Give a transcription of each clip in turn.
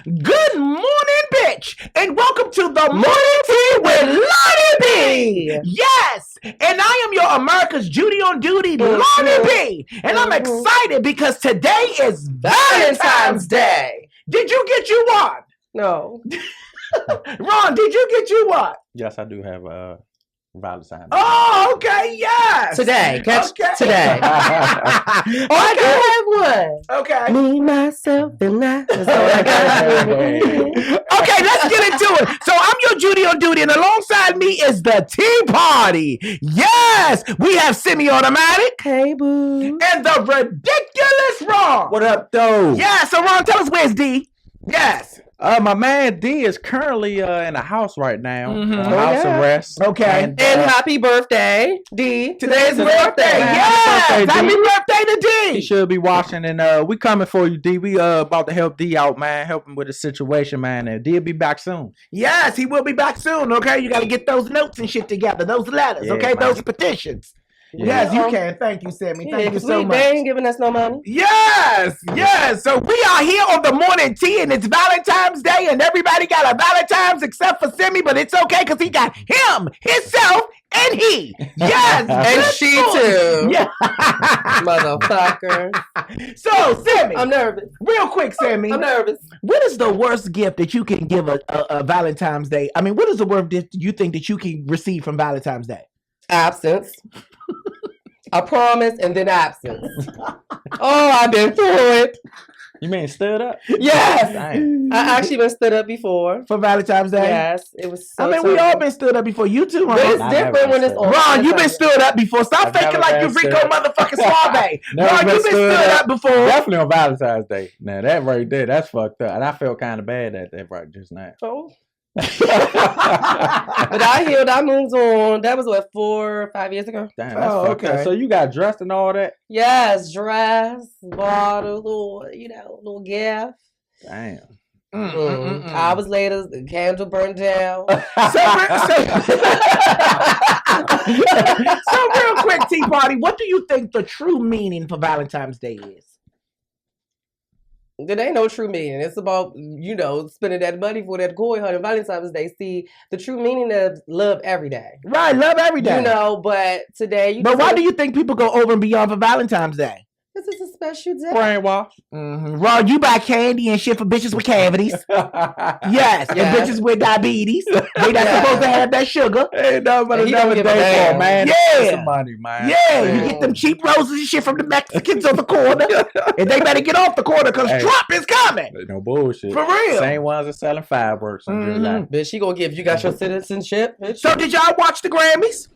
Good morning, bitch, and welcome to the Morning Tea with Lonnie Bee. Yes, and I am your America's Judy on duty, Lonnie Bee, and I'm excited because today is Valentine's Day. Did you get you one? No. Ron, did you get you one? Yes, I do have Valentine. Oh, okay, yes. Today. Today. Okay. I do have one. Okay. Me, myself, and I. That's all I got. Okay, let's get into it. So I'm your Judy on duty, and alongside me is the Tea Party. Yes, we have semi-automatic. Hey, boo. And the ridiculous Ron. What up, though? Yeah, so Ron, tell us where's D. Yes. My man D is currently in a house right now, on house arrest. Okay. And happy birthday, D. Today's birthday. Yes. Happy birthday to D. He should be watching, and we coming for you, D. We about to help D out, man. Help him with the situation, man. And D'll be back soon. Yes, he will be back soon. Okay, you got to get those notes and shit together, those letters. Yeah, okay, man. those petitions. Yeah. Yes, you can. Thank you, Sammy. Thank you so much. They ain't giving us no money. Yes. So we are here on the morning tea, and it's Valentine's Day, and everybody got a Valentine's except for Simi, but it's okay because he got him, himself, and he. Yes, And she too. Yeah. Motherfucker. So, Sammy, I'm nervous. real quick, Sammy, I'm nervous. what is the worst gift that you can give a Valentine's Day? I mean, what is the worst gift you think that you can receive from Valentine's Day? Absence. A promise and then absence. Oh, I've been through it. You mean stood up? Yes. Dang. I actually been stood up before. For Valentine's Day? Yes. It was so I mean, we all been stood up before. You too, But it's Ron. different when it's on. Ron, you been stood up before. Stop I've faking never like you been Rico stood motherfucking Suave. Never Ron, you been stood up before. Definitely on Valentine's Day. Now, that right there, that's fucked up. And I felt kind of bad at that right just now. Oh. But I healed. I moved on. That was what 4 or 5 years ago. Damn, that's Oh, fucked up. okay. So you got dressed and all that? Yes, dress, bottle, little gift. Damn. I was later. The candle burned down. So real quick, Tea Party, what do you think the true meaning for Valentine's Day is? There ain't no true meaning. It's about, spending that money for that koi hunt on Valentine's Day. See, the true meaning of love every day. Right, love every day. But today But why do you think people go over and beyond for Valentine's Day? This is a special day. Brainwash. Ron, you buy candy and shit for bitches with cavities. Yes, and Yeah. bitches with diabetes. They not supposed to have that sugar. Ain't nothing but And he don't another give a day for damn. it, man. Yeah. Get some money, man. Yeah, you get them cheap roses and shit from the Mexicans on the corner. And they better get off the corner because Hey. Trump is coming. No bullshit. For real. Same ones that selling fireworks. And just like, Bitch, she gonna give you got your citizenship. Bitch. So did y'all watch the Grammys?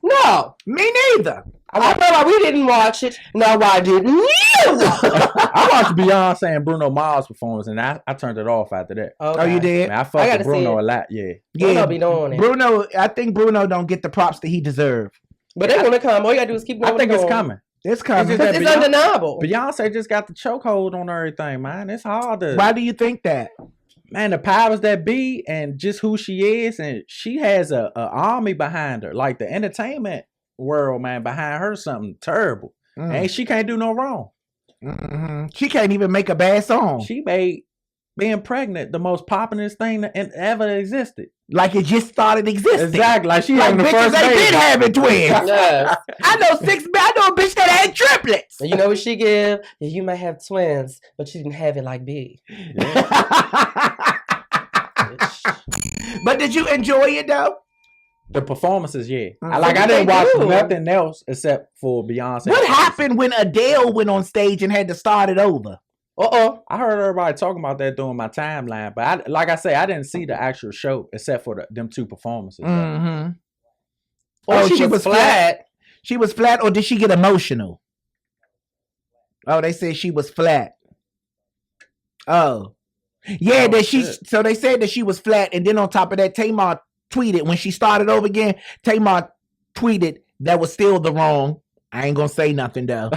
No. Me neither. I remember we didn't watch it. No, why didn't you? I watched Beyonce and Bruno Mars performance, and I turned it off after that. Oh, you did? Man, I I fucked gotta with see Bruno it. a lot, yeah. Bruno be doing it. Bruno, I think Bruno don't get the props that he deserve. But they gonna come. All you gotta do is keep going. I think it's coming. It's coming. It's just It's Beyonce- undeniable. Beyonce just got the chokehold on everything, man. It's hard to... Why do you think that? Man, the powers that be and just who she is, and she has a army behind her. Like the entertainment world, man, behind her something terrible. And she can't do no wrong. She can't even make a bad song. She made being pregnant the most popular thing that ever existed. Like it just started existing. Exactly. Like she Like having the bitches first ain't baby. been having twins. Yes. I know a bitch that had triplets. And you know what she give? Yeah, you might have twins, but you didn't have it like B. But did you enjoy it though? The performances, yeah. Mm. I What didn't they watch do? nothing else except for Beyonce. What happened when Adele went on stage and had to start it over? I heard everybody talking about that during my timeline, but like I say, I didn't see the actual show except for them two performances. Mm-hmm. Oh, she was flat. She was flat, or did she get emotional? Oh, they said she was flat. Oh, yeah. Oh, That she. shit. So they said that she was flat, and then on top of that, Tamar tweeted when she started over again. Tamar tweeted that was still the wrong. I ain't gonna say nothing though.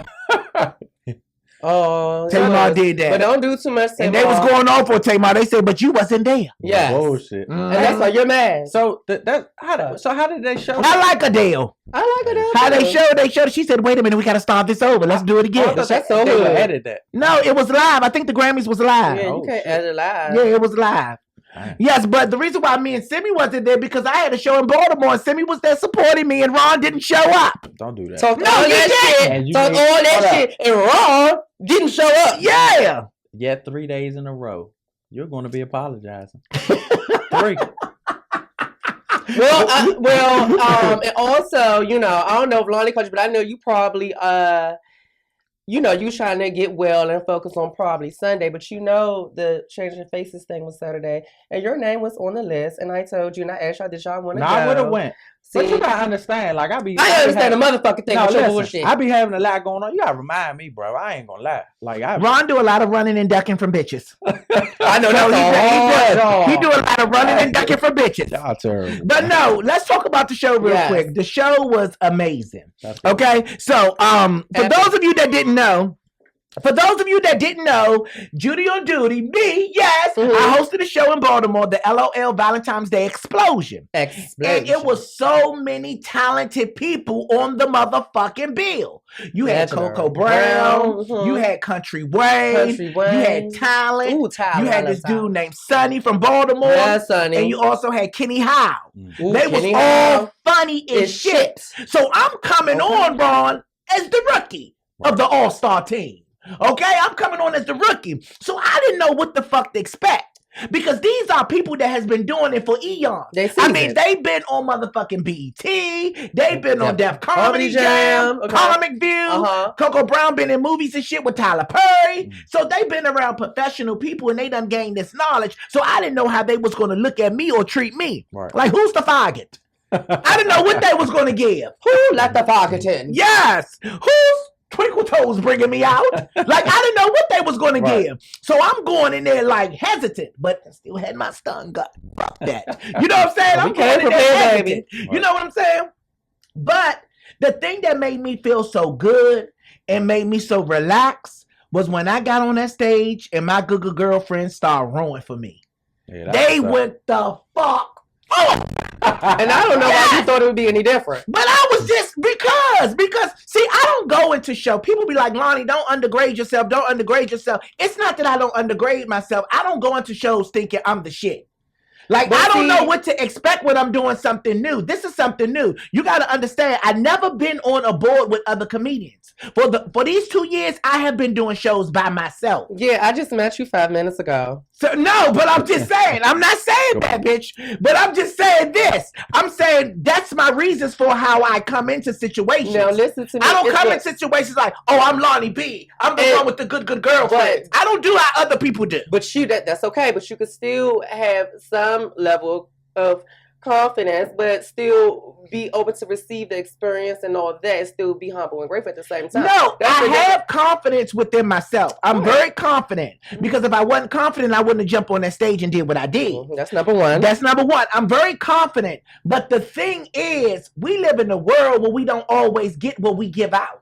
Oh, Tamar did that. But don't do too much, Tamar. And they was going on for Tamar. They said, but you wasn't there. Yes. Bullshit. And that's why you're mad. So how did they show? I like Adele. I like Adele. How they showed. She said, wait a minute, we got to start this over. Let's do it again. That's so They good. edit that. No, it was live. I think the Grammys was live. Yeah, you can't edit live. Yeah, it was live. Dang. Yes, but the reason why me and Simi wasn't there because I had a show in Baltimore and Simi was there supporting me and Ron didn't show up. Don't do that. Talk No, all you that didn't. shit. Talk all that shit. And Ron didn't show up. Yeah. Yet 3 days in a row, you're going to be apologizing. 3. And also, you know, I don't know if Lonnie called you, but I know you probably, you know, you trying to get well and focus on probably Sunday, but you know the Changing Faces thing was Saturday, and your name was on the list, and I told you, and I asked y'all, did y'all want to go? I would have went. But See, you gotta understand, like I understand the motherfucking thing with your bullshit. I be having a lot going on. You gotta remind me, bro. I ain't gonna lie. Like Ron do a lot of running and ducking from bitches. I know He do a lot of running and ducking from bitches. Y'all terrible. But no, let's talk about the show real quick. The show was amazing. Okay, so for those of you that didn't know, Judy on Duty, me, yes, I hosted a show in Baltimore, the LOL Valentine's Day Explosion. And it was so many talented people on the motherfucking bill. You had Coco Brown, you had Country Wayne, you had Talent, you had this dude named Sonny from Baltimore, and you also had Kenny Howe. They was all funny as shit. So I'm coming on, Ron, as the rookie of the All-Star team. Okay, I'm coming on as the rookie. So I didn't know what the fuck to expect. Because these are people that has been doing it for eons. I mean, they've been on motherfucking BET. They've been on Def Comedy Jam, Comic View. Coco Brown been in movies and shit with Tyler Perry. So they've been around professional people and they done gained this knowledge. So I didn't know how they was going to look at me or treat me. Like, who's the faggot? I didn't know what they was going to give. Who let the faggot in? Yes. Who's Twinkle Toes bringing me out? Like, I didn't know what they was going to give. So I'm going in there like hesitant, but I still had my stun gut. Fuck that. You know what I'm saying? I'm going in there hesitant. You know what I'm saying? But the thing that made me feel so good and made me so relaxed was when I got on that stage and my good girlfriends started rowing for me. Yeah, they went the fuck up. And I don't know why you thought it would be any different. But I was just because see, I don't go into show. People be like, Lonnie, don't undergrade yourself. Don't undergrade yourself. It's not that I don't undergrade myself. I don't go into shows thinking I'm the shit. Like, but I don't know what to expect when I'm doing something new. This is something new. You got to understand, I've never been on a board with other comedians. For these 2 years, I have been doing shows by myself. Yeah, I just met you 5 minutes ago. So no, but I'm just saying, I'm not saying that, bitch. But I'm just saying this. I'm saying that's my reasons for how I come into situations. Now listen to me. I don't come in situations like, oh, I'm Lonnie B. I'm the one with the good girlfriend. I don't do how other people do. But that's okay. But you could still have some level of confidence, but still be open to receive the experience and all that, and still be humble and grateful at the same time. No, I have confidence within myself. I'm very confident because if I wasn't confident, I wouldn't have jumped on that stage and did what I did. That's number one. That's number one. I'm very confident, but the thing is, we live in a world where we don't always get what we give out.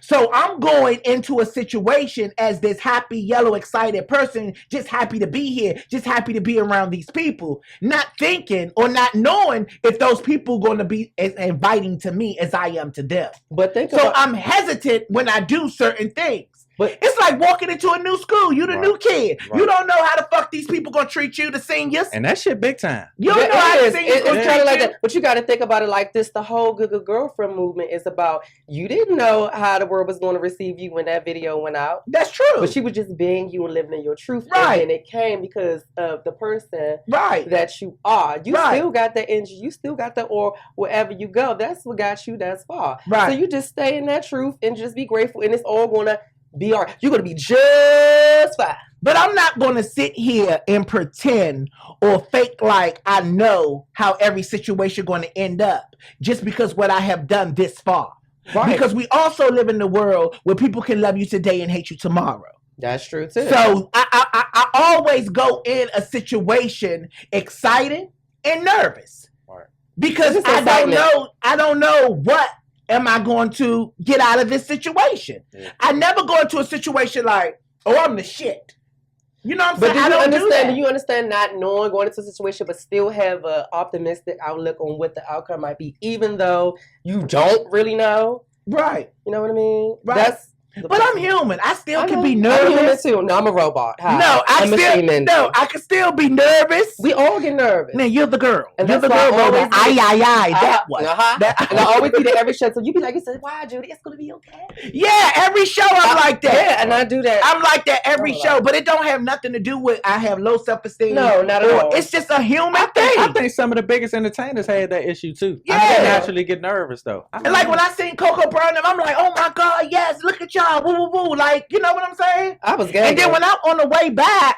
So I'm going into a situation as this happy, yellow, excited person, just happy to be here, just happy to be around these people, not thinking or not knowing if those people are going to be as inviting to me as I am to them. But I'm hesitant when I do certain things. But it's like walking into a new school. You the new kid. You don't know how the fuck these people gonna treat you, the seniors. And that shit big time. You don't know how the seniors gonna treat you. Like that. But you got to think about it like this. The whole Good Girlfriend movement is about, you didn't know how the world was going to receive you when that video went out. That's true. But she was just being you and living in your truth. Right. And it came because of the person that you are. You still got that energy. You still got the aura wherever you go. That's what got you that far. Right. So you just stay in that truth and just be grateful. And it's all going to be all right. You're going to be just fine. But I'm not going to sit here and pretend or fake like I know how every situation going to end up just because what I have done this far. Right. Because we also live in a world where people can love you today and hate you tomorrow. That's true too. So I always go in a situation excited and nervous. Right. Because I don't know what am I going to get out of this situation? Yeah. I never go into a situation like, oh, I'm the shit. You know what I'm saying? But do you understand not knowing, going into a situation, but still have an optimistic outlook on what the outcome might be, even though you don't really know? Right. You know what I mean? Right. But I'm human. I still can be nervous. I'm human too. No, I'm a robot. Hi. No, I can still be nervous. We all get nervous. Man, you're the girl. And you're the girl. That one. And I always be there every show. So you be like, you said, why, Judy? It's gonna be okay. Yeah, every show I'm like that. Yeah, and I do that. I'm like that every show, but it don't have nothing to do with I have low self-esteem. No, not at all. It's just a human thing. I think some of the biggest entertainers had that issue too. Yeah. I naturally get nervous though. And like when I seen Coco Burnham, I'm like, oh my God, yes, look at y'all, woo woo woo. Like, you know what I'm saying? I was gagging. And then when I'm on the way back,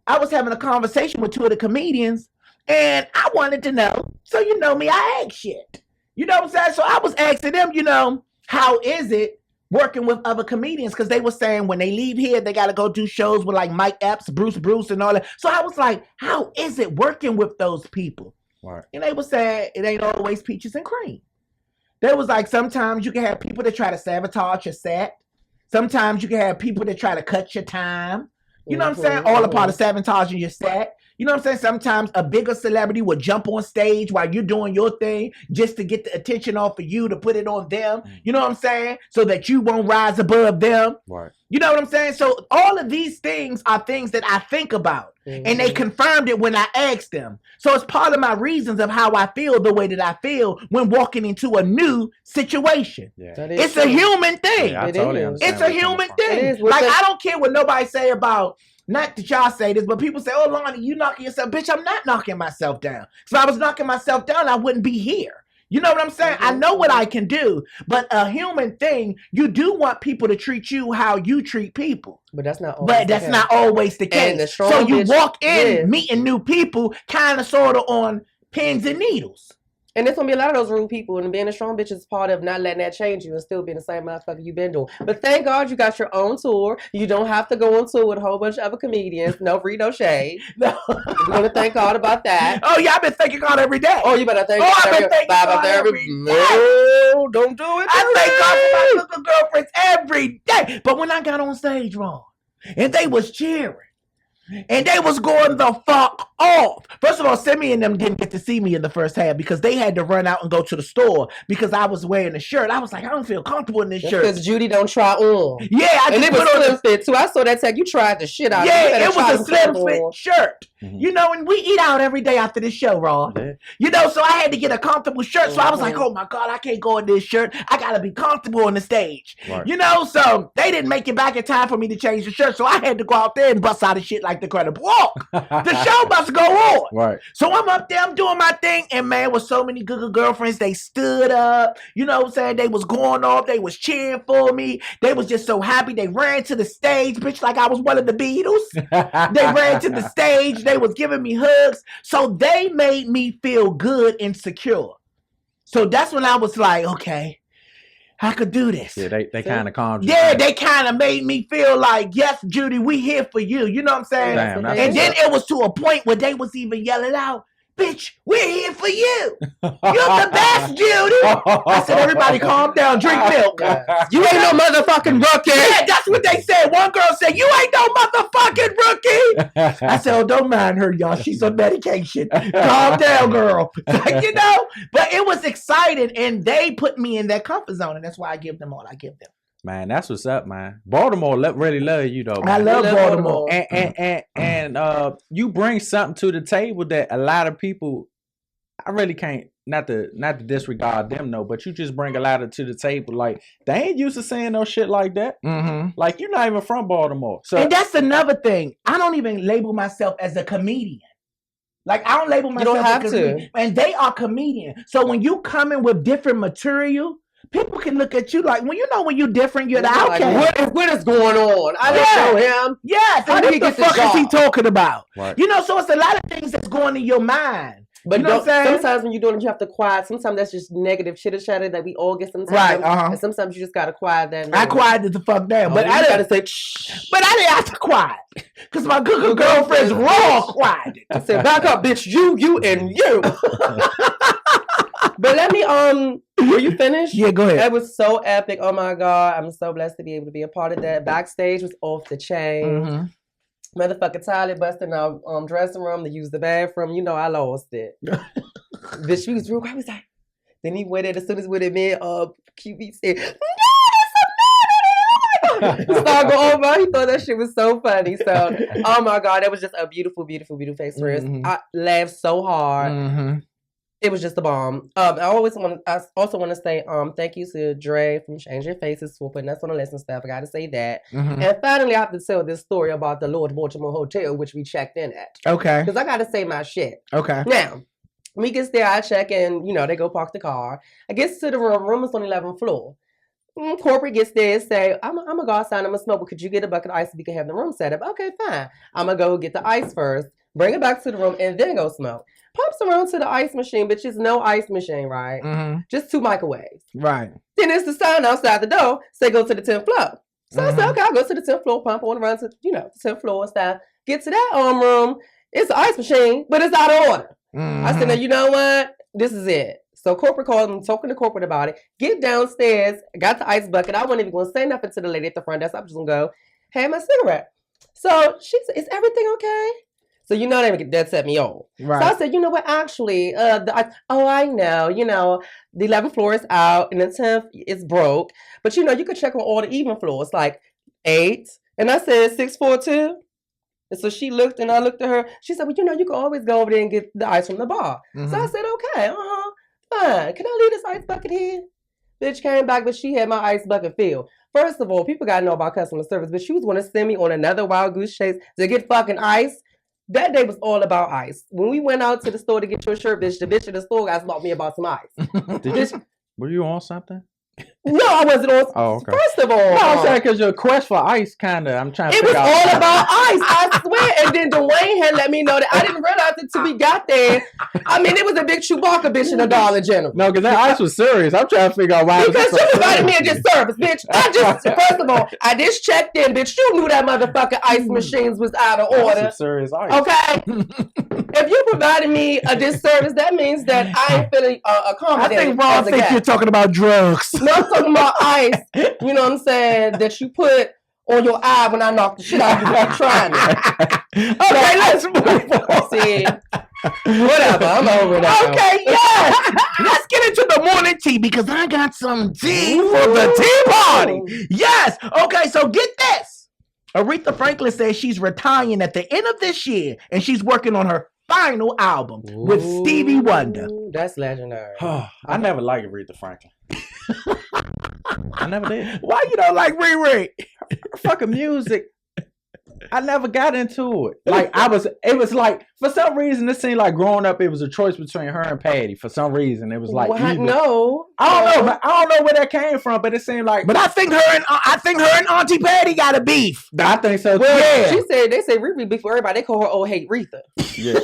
I was having a conversation with two of the comedians, and I wanted to know. So you know me, I ask shit. You know what I'm saying? So I was asking them, you know, how is it working with other comedians? Because they were saying when they leave here, they got to go do shows with like Mike Epps, Bruce, and all that. So I was like, how is it working with those people? Right. And they were saying it ain't always peaches and cream. There was like sometimes you can have people that try to sabotage your set. Sometimes you can have people that try to cut your time. You know what I'm saying? All a part of sabotaging your set. You know what I'm saying? Sometimes a bigger celebrity will jump on stage while you're doing your thing just to get the attention off of you, to put it on them. You know what I'm saying? So that you won't rise above them. Right. You know what I'm saying? So all of these things are things that I think about. And they confirmed it when I asked them. So it's part of my reasons of how I feel the way that I feel when walking into a new situation. Yeah. It's a human thing. Yeah, it's a human thing. Like, I don't care what nobody say about, not that y'all say this, but people say, oh, Lonnie, you knocking yourself. Bitch, I'm not knocking myself down. If I was knocking myself down, I wouldn't be here. You know what I'm saying? I know what I can do, but a human thing, you do want people to treat you how you treat people. But that's not always the case. So you walk in meeting new people kind of sort of on pins and needles. And there's going to be a lot of those rude people, and being a strong bitch is part of not letting that change you and still being the same motherfucker you've been doing. But thank God you got your own tour. You don't have to go on tour with a whole bunch of other comedians. No free, no shade. No. We're going to thank God about that. Oh, yeah, I've been thanking God every day. Oh, you better thank God. I've been thanking God every day. No, don't do it. I thank God for my little girlfriends every day. But when I got on stage wrong, and they was cheering, and they was going the fuck off. First of all, Simi and them didn't get to see me in the first half because they had to run out and go to the store because I was wearing a shirt. I was like, I don't feel comfortable in this shirt. Because Judy don't try on. Yeah, and it was slim fit too. I saw that tag. You tried the shit out of it. Yeah, it was a slim fit shirt. Mm-hmm. You know, and we eat out every day after this show, Ron. Mm-hmm. You know, so I had to get a comfortable shirt. So I was like, oh my God, I can't go in this shirt. I got to be comfortable on the stage. Right. You know, so they didn't make it back in time for me to change the shirt. So I had to go out there and bust out of shit like the Incredible Hulk. The show must go on. Right. So I'm up there, I'm doing my thing. And man, with so many good girlfriends, they stood up. You know what I'm saying? They was going off. They was cheering for me. They was just so happy. They ran to the stage, bitch, like I was one of the Beatles. They ran to the stage. They was giving me hugs. So they made me feel good and secure. So that's when I was like, okay, I could do this. Yeah, they kind of calmed you. Yeah, they kind of made me feel like, yes, Judy, we here for you. You know what I'm saying? Damn, and then it was to a point where they was even yelling out, bitch, we're here for you. You're the best, Judy. I said, everybody calm down, drink milk. You ain't no motherfucking rookie. Yeah, that's what they said. One girl said, you ain't no motherfucking rookie. I said, oh, don't mind her, y'all. She's on medication. Calm down, girl. Like, you know, but it was exciting, and they put me in that comfort zone, and that's why I give them all I give them. Man, that's what's up, man. Baltimore really love you, though, man. I love Baltimore. And you bring something to the table that a lot of people, I really can't, not to disregard them, no, but you just bring a lot to the table. Like, they ain't used to saying no shit like that. Mm-hmm. Like, you're not even from Baltimore. So, and that's another thing. I don't even label myself as a comedian. Like, I don't label myself as a comedian. And they are comedians. So when you come in with different material, people can look at you like, when you're different, you're the outcast. Like, what is going on? I didn't know him. Yes, how did he get the fuck is he talking about? Right. You know, so it's a lot of things that's going in your mind. But you know what I'm saying? Sometimes when you're doing it, you have to quiet. Sometimes that's just negative chitter-chatter that we all get sometimes. Right, And sometimes you just got to quiet that. I quieted the fuck down. But I didn't say, shh. But I didn't have to quiet. Because my good girlfriend's raw quieted. I said, back up, bitch. You, and you. But let me, were you finished? Yeah, go ahead. That was so epic. Oh my God. I'm so blessed to be able to be a part of that. Backstage was off the chain. Mm-hmm. Motherfucking toilet busting our dressing room to use the bathroom. You know, I lost it. Bitch, she was real. I was like, then he went in as soon as we went in, QB said, Started going over. He thought that shit was so funny. So, oh my God, that was just a beautiful, beautiful, beautiful experience. Mm-hmm. I laughed so hard. Mm-hmm. It was just a bomb. I also want to say thank you to Dre from Changing Faces for putting us on the list and stuff. I got to say that. Mm-hmm. And finally, I have to tell this story about the Lord Baltimore Hotel, which we checked in at. Okay. Because I got to say my shit. Okay. Now, when we get there, I check in. You know, they go park the car. I get to the room. Room is on the 11th floor. Corporate gets there and say, I'm going to go outside. I'm going to smoke. But could you get a bucket of ice so we can have the room set up? Okay, fine. I'm going to go get the ice first. Bring it back to the room and then go smoke. Pops around to the ice machine, but it's no ice machine, right? Mm-hmm. Just 2 microwaves. Right. Then there's the sign outside the door, say go to the 10th floor. So I said, okay, I'll go to the 10th floor, pump on around to, the 10th floor and stuff. Get to that room, it's an ice machine, but it's out of order. Mm-hmm. I said, now you know what? This is it. So corporate called me, talking to corporate about it. Get downstairs, got the ice bucket. I wasn't even going to say nothing to the lady at the front desk. I'm just going to go, have my cigarette. So she said, is everything okay? So you know that set me off. Right. So I said, you know what? Actually, I know. The 11th floor is out and the 10th is broke. But you can check on all the even floors, like 8. And I said 642. And so she looked and I looked at her. She said, well, you can always go over there and get the ice from the bar. Mm-hmm. So I said, okay, fine. Can I leave this ice bucket here? Bitch came back, but she had my ice bucket filled. First of all, people got to know about customer service, but she was going to send me on another wild goose chase to get fucking ice. That day was all about ice. When we went out to the store to get your shirt, bitch, the bitch in the store guys bought me about some ice. Were you on something? No, I wasn't on. Oh, okay. First of all, no, I'm saying because your quest for ice, I'm trying to. It was all about ice. I swear. And then Dwayne had let me know that I didn't realize it till we got there. I mean, it was a big Chewbacca bitch in the Dollar General. No, because that ice was serious. I'm trying to figure out why. Because you invited me and just service, bitch. First of all, I just checked in, bitch. You knew that motherfucking ice machines was out of order. Some serious ice. Okay. If you provided me a disservice, that means that I ain't feeling accommodated. I think Ron thinks you're talking about drugs. No, I'm talking about ice. You know what I'm saying? That you put on your eye when I knock the shit out of you while trying it. Okay, let's move on. See, whatever. I'm over that. Okay, yes. Let's get into the morning tea because I got some tea for the tea party. Yes. Okay, so get this. Aretha Franklin says she's retiring at the end of this year and she's working on her final album with Stevie Wonder. That's legendary. I never liked Aretha Franklin. I never did. Why you don't like Riri? Fucking music. I never got into it. It was like, for some reason, it seemed like growing up, it was a choice between her and Patty. For some reason, it was like, no. I don't know. I don't know where that came from, but it seemed like. But I think her and Auntie Patty got a beef. I think so. Well, yeah. They say Riri before everybody. They call her Old Hate Retha. Yeah.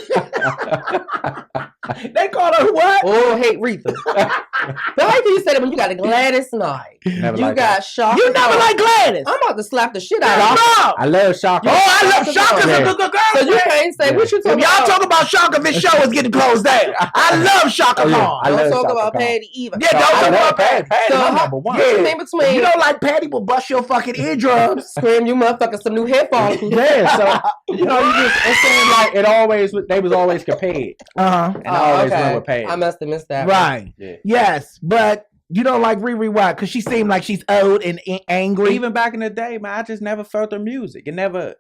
They call her what? Old Hate Retha. But how can you say that when you got a Gladys Knight? Never you got Shaka. You never like Gladys. I'm about to slap the shit out of you. I love Shaka. Oh, I love Shaka's a good girl. So you can't say what you talking about. If y'all talk about Shaka, this show is getting closed down. I love Shaka Khan. Don't talk about Patty either. Yeah, don't talk about Patty. So number one. Yeah. Name between you don't like Patty will bust your fucking eardrums. Scream, you motherfucker, some new headphones. Yeah, so it seemed like they was always compared. And I always went with Patty. I must have missed that. Right. Yeah. Yes, but you don't like Riri why? Because she seemed like she's old and angry. Even back in the day, man, I just never felt her music. It never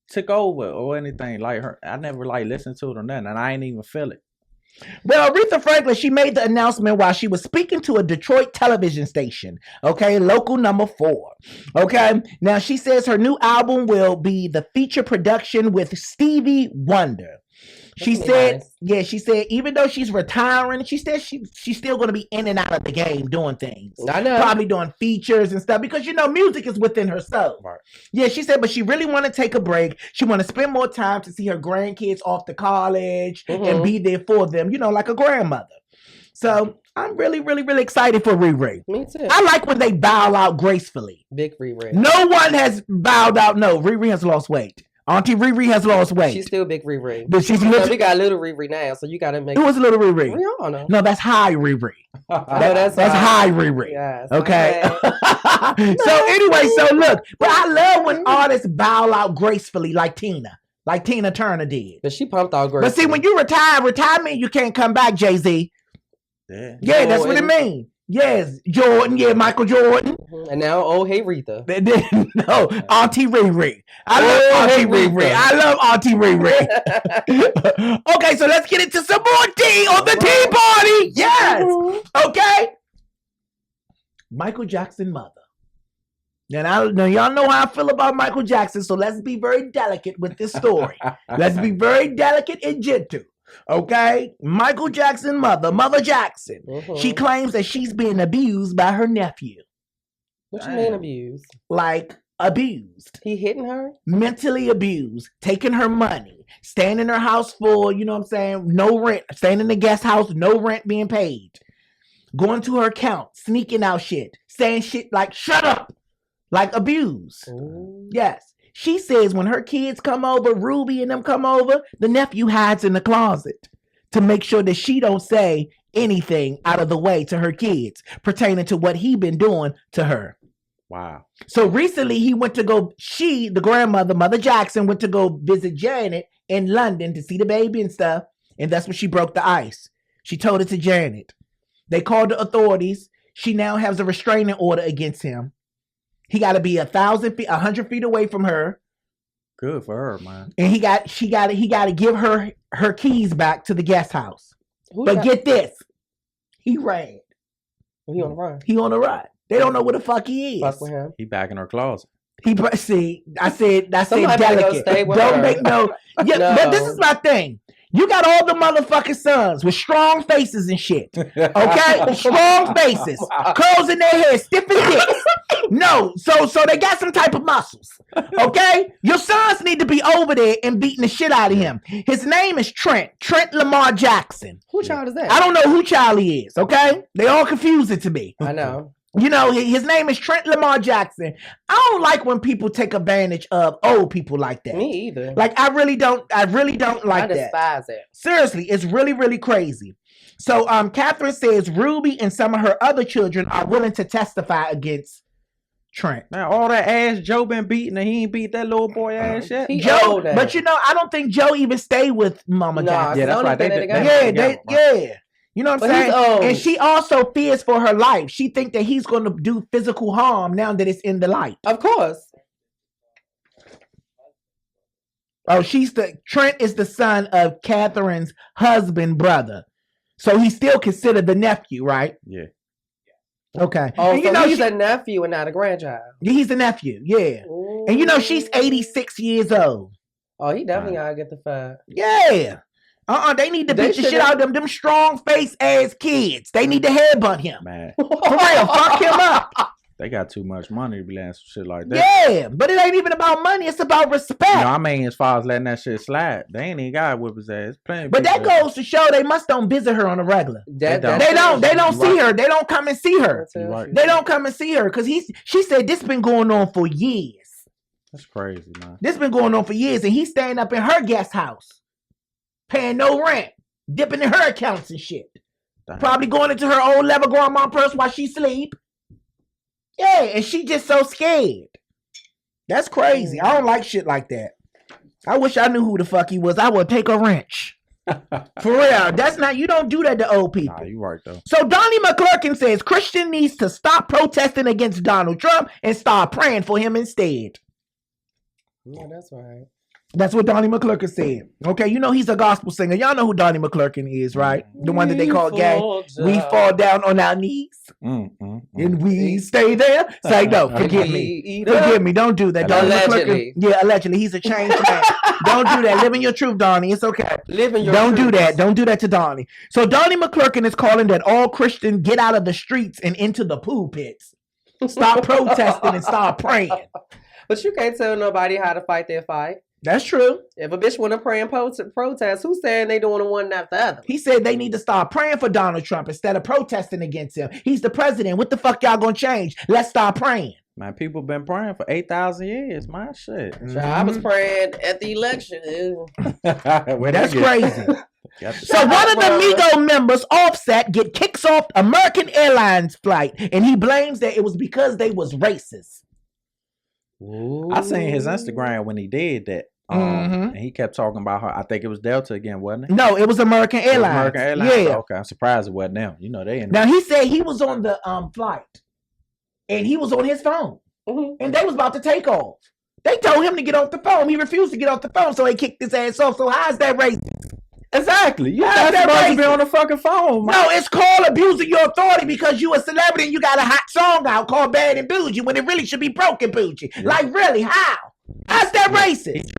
took over or anything like her. I never listened to it or nothing, and I ain't even feel it. Well, Aretha Franklin, she made the announcement while she was speaking to a Detroit television station, okay, local number 4, okay? Now, she says her new album will be the feature production with Stevie Wonder. She said even though she's retiring, she said she's still going to be in and out of the game doing things. I know. Probably doing features and stuff because, music is within her soul. Right. Yeah, she said, but she really want to take a break. She want to spend more time to see her grandkids off to college and be there for them, like a grandmother. So I'm really, really, really excited for Riri. Me too. I like when they bow out gracefully. Big Riri. No one has bowed out. No, Riri has lost weight. Auntie Riri has lost weight. She's still big Riri. But she's So we got little Riri now, so you got to make. Who was little Riri? Rihanna. No, that's high Riri. That's high Riri. Yes. Okay. So anyway, so look, but I love when artists bow out gracefully like Tina Turner did. But she pumped out great. But see, when you retire, retirement, you can't come back, Jay-Z. Yeah, that's what it means. Yes, Jordan. Yeah, Michael Jordan. And now, oh, hey, Aretha. No, Auntie Riri. I love Auntie Riri. I love Auntie Riri. Okay, so let's get into some more tea on the tea party. Yes. Okay. Michael Jackson mother. And now y'all know how I feel about Michael Jackson, so let's be very delicate with this story. Let's be very delicate and gentle. Okay, Michael Jackson Mother Jackson. She claims that she's being abused by her nephew. What you mean abused? Like abused. He hitting her? Mentally abused, taking her money, staying in her house for, you know what I'm saying, no rent, staying in the guest house, no rent being paid, going to her account, sneaking out shit, saying shit like, shut up, like abuse. Ooh. Yes. She says when her kids come over, Ruby and them come over, the nephew hides in the closet to make sure that she don't say anything out of the way to her kids pertaining to what he been doing to her. Wow. So recently he went to go, the grandmother, Mother Jackson, went to go visit Janet in London to see the baby and stuff. And that's when she broke the ice. She told it to Janet. They called the authorities. She now has a restraining order against him. He got to be 100 feet away from her. Good for her, man. And he got to give her keys back to the guest house. Get this, he ran. He on the run. He on the run. They don't know where the fuck he is. Fuck with him. He back in her closet. I said Somebody delicate. Don't make no. Yeah, No. But this is my thing. You got all the motherfucking sons with strong faces and shit. Okay? Strong faces. Curls in their hair, stiff as dicks. No, so they got some type of muscles. Okay? Your sons need to be over there and beating the shit out of him. His name is Trent Lamar Jackson. Who child is that? I don't know who child he is, okay? They all confuse it to me. I know. You know, his name is Trent Lamar Jackson. I don't like when people take advantage of old people like that. Me either. Like, I really don't like that. I despise it. Seriously, it's really, really crazy. So, Catherine says Ruby and some of her other children are willing to testify against Trent. Now, all that ass Joe been beating and he ain't beat that little boy ass yet. Joe, but you know, I don't think Joe even stayed with Mama Jackson. Yeah, that's right. Yeah. You know what I'm saying? And she also fears for her life. She think that he's going to do physical harm now that it's in the light. Of course. Oh, Trent is the son of Catherine's brother. So he's still considered the nephew, right? Yeah. Okay. Oh, and so he's a nephew and not a grandchild. He's a nephew, yeah. Ooh. And you know, she's 86 years old. Oh, he definitely gotta get the fuck. Yeah. They need to beat the shit out of them strong face ass kids. They need to headbutt him. Man. For real, fuck him up. They got too much money to be letting some shit like that. Yeah, but it ain't even about money. It's about respect. No, I mean, as far as letting that shit slide, they ain't even got to whip his ass. But that goes to show they must don't visit her on a regular. They don't see her. They don't come and see her. Right. They don't come and see her because she said this been going on for years. That's crazy, man. This been going on for years, and he's staying up in her guest house, paying no rent, dipping in her accounts and shit. Damn. Probably going into her old leather grandma purse while she sleep. Yeah, and she just so scared. That's crazy. I don't like shit like that. I wish I knew who the fuck he was. I would take a wrench. For real. You don't do that to old people. Nah, you right though. So Donnie McClurkin says Christian needs to stop protesting against Donald Trump and start praying for him instead. Yeah, that's right. That's what Donnie McClurkin said. Okay, you know he's a gospel singer. Y'all know who Donnie McClurkin is, right? The one that they call gay. We fall down on our knees and we stay there. Say no, forgive me. Forgive me. Don't do that. Donnie McClurkin. Yeah, allegedly. He's a changed man. Don't do that. Live in your truth, Donnie. It's okay. Don't do that. Don't do that to Donnie. So Donnie McClurkin is calling that all Christians get out of the streets and into the pulpits. Stop protesting and start praying. But you can't tell nobody how to fight their fight. That's true. If a bitch want to pray and protest, who's saying they doing one after the other? He said they need to start praying for Donald Trump instead of protesting against him. He's the president. What the fuck y'all gonna change? Let's start praying. Man, people been praying for 8,000 years. My shit. So I was praying at the election. That's crazy. That's So one of the Migo members, Offset, kicks off American Airlines flight, and he blames that it was because they was racist. I seen his Instagram when he did that. And he kept talking about her. I think it was Delta again, wasn't it? No, it was American Airlines. American Airlines. Yeah. Okay, I'm surprised it wasn't them. You know they ain't. Now he said he was on the flight, and he was on his phone, and they was about to take off. They told him to get off the phone. He refused to get off the phone, so he kicked his ass off. So how is that racist? Exactly. You're How's not that supposed to be racist? on the fucking phone, man. No, it's called abusing your authority because you a celebrity and you got a hot song out called Bad and Bougie when it really should be Broken Bougie. Yeah. Like, really, how? How's that racist?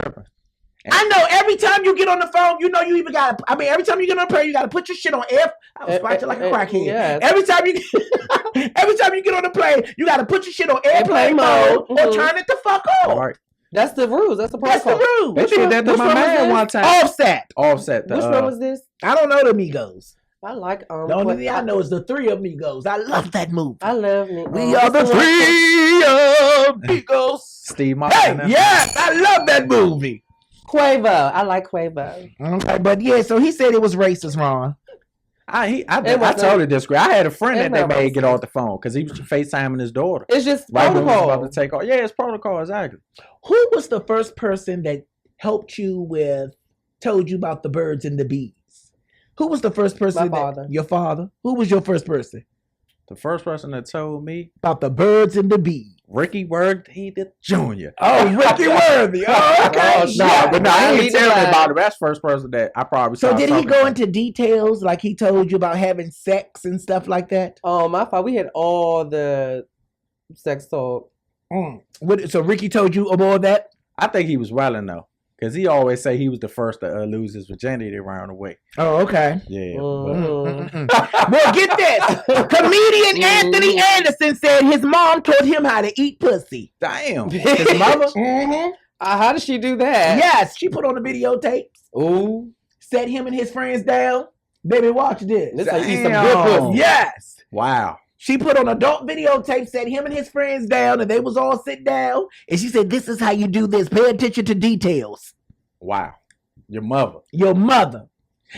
I know every time you get on the phone, you know you even got to, every time you get on the plane, you got to put your shit on F. I was watching like a crackhead. Yes. Every time you get on the plane, you got to put your shit on airplane mode or turn it the fuck off. Right. That's the rules. That's the protocol. That's the rules. They did that to my man one time. Offset. Offset. Which one was this? I don't know the Migos. I like the only thing I know is the Three Amigos. I love that movie. I love me. We are the Three Amigos. Steve Martin. Hey, yes, I love that movie. Quavo. I like Quavo. Okay, but yeah, so he said it was racist, Ron. I totally disagree. I had a friend that they made get off the phone because he was FaceTiming his daughter. It's just right when he was protocol. about to take off. Yeah, it's protocol, exactly. Who was the first person that helped you told you about the birds and the bees? Who was the first person? My father. Your father? Who was your first person? The first person that told me about the birds and the bees. Ricky Worthy Jr. Oh, Ricky Worthy. Oh, okay. He didn't tell me about it. That's the first person that I probably saw. So did he go into details like he told you about having sex and stuff like that? Oh, my father. We had all the sex talk. So Ricky told you about that? I think he was wilding though. Because he always say he was the first to lose his virginity around the way. Oh, okay. Yeah. Well, get this. Comedian Anthony Anderson said his mom taught him how to eat pussy. Damn. His mother? How did she do that? Yes, she put on the videotapes. Ooh. Set him and his friends down. Baby, watch this. This how you eat some good pussy. Yes. Wow. She put on adult videotape, set him and his friends down, and they was all sit down. And she said, this is how you do this. Pay attention to details. Wow. Your mother. Your mother.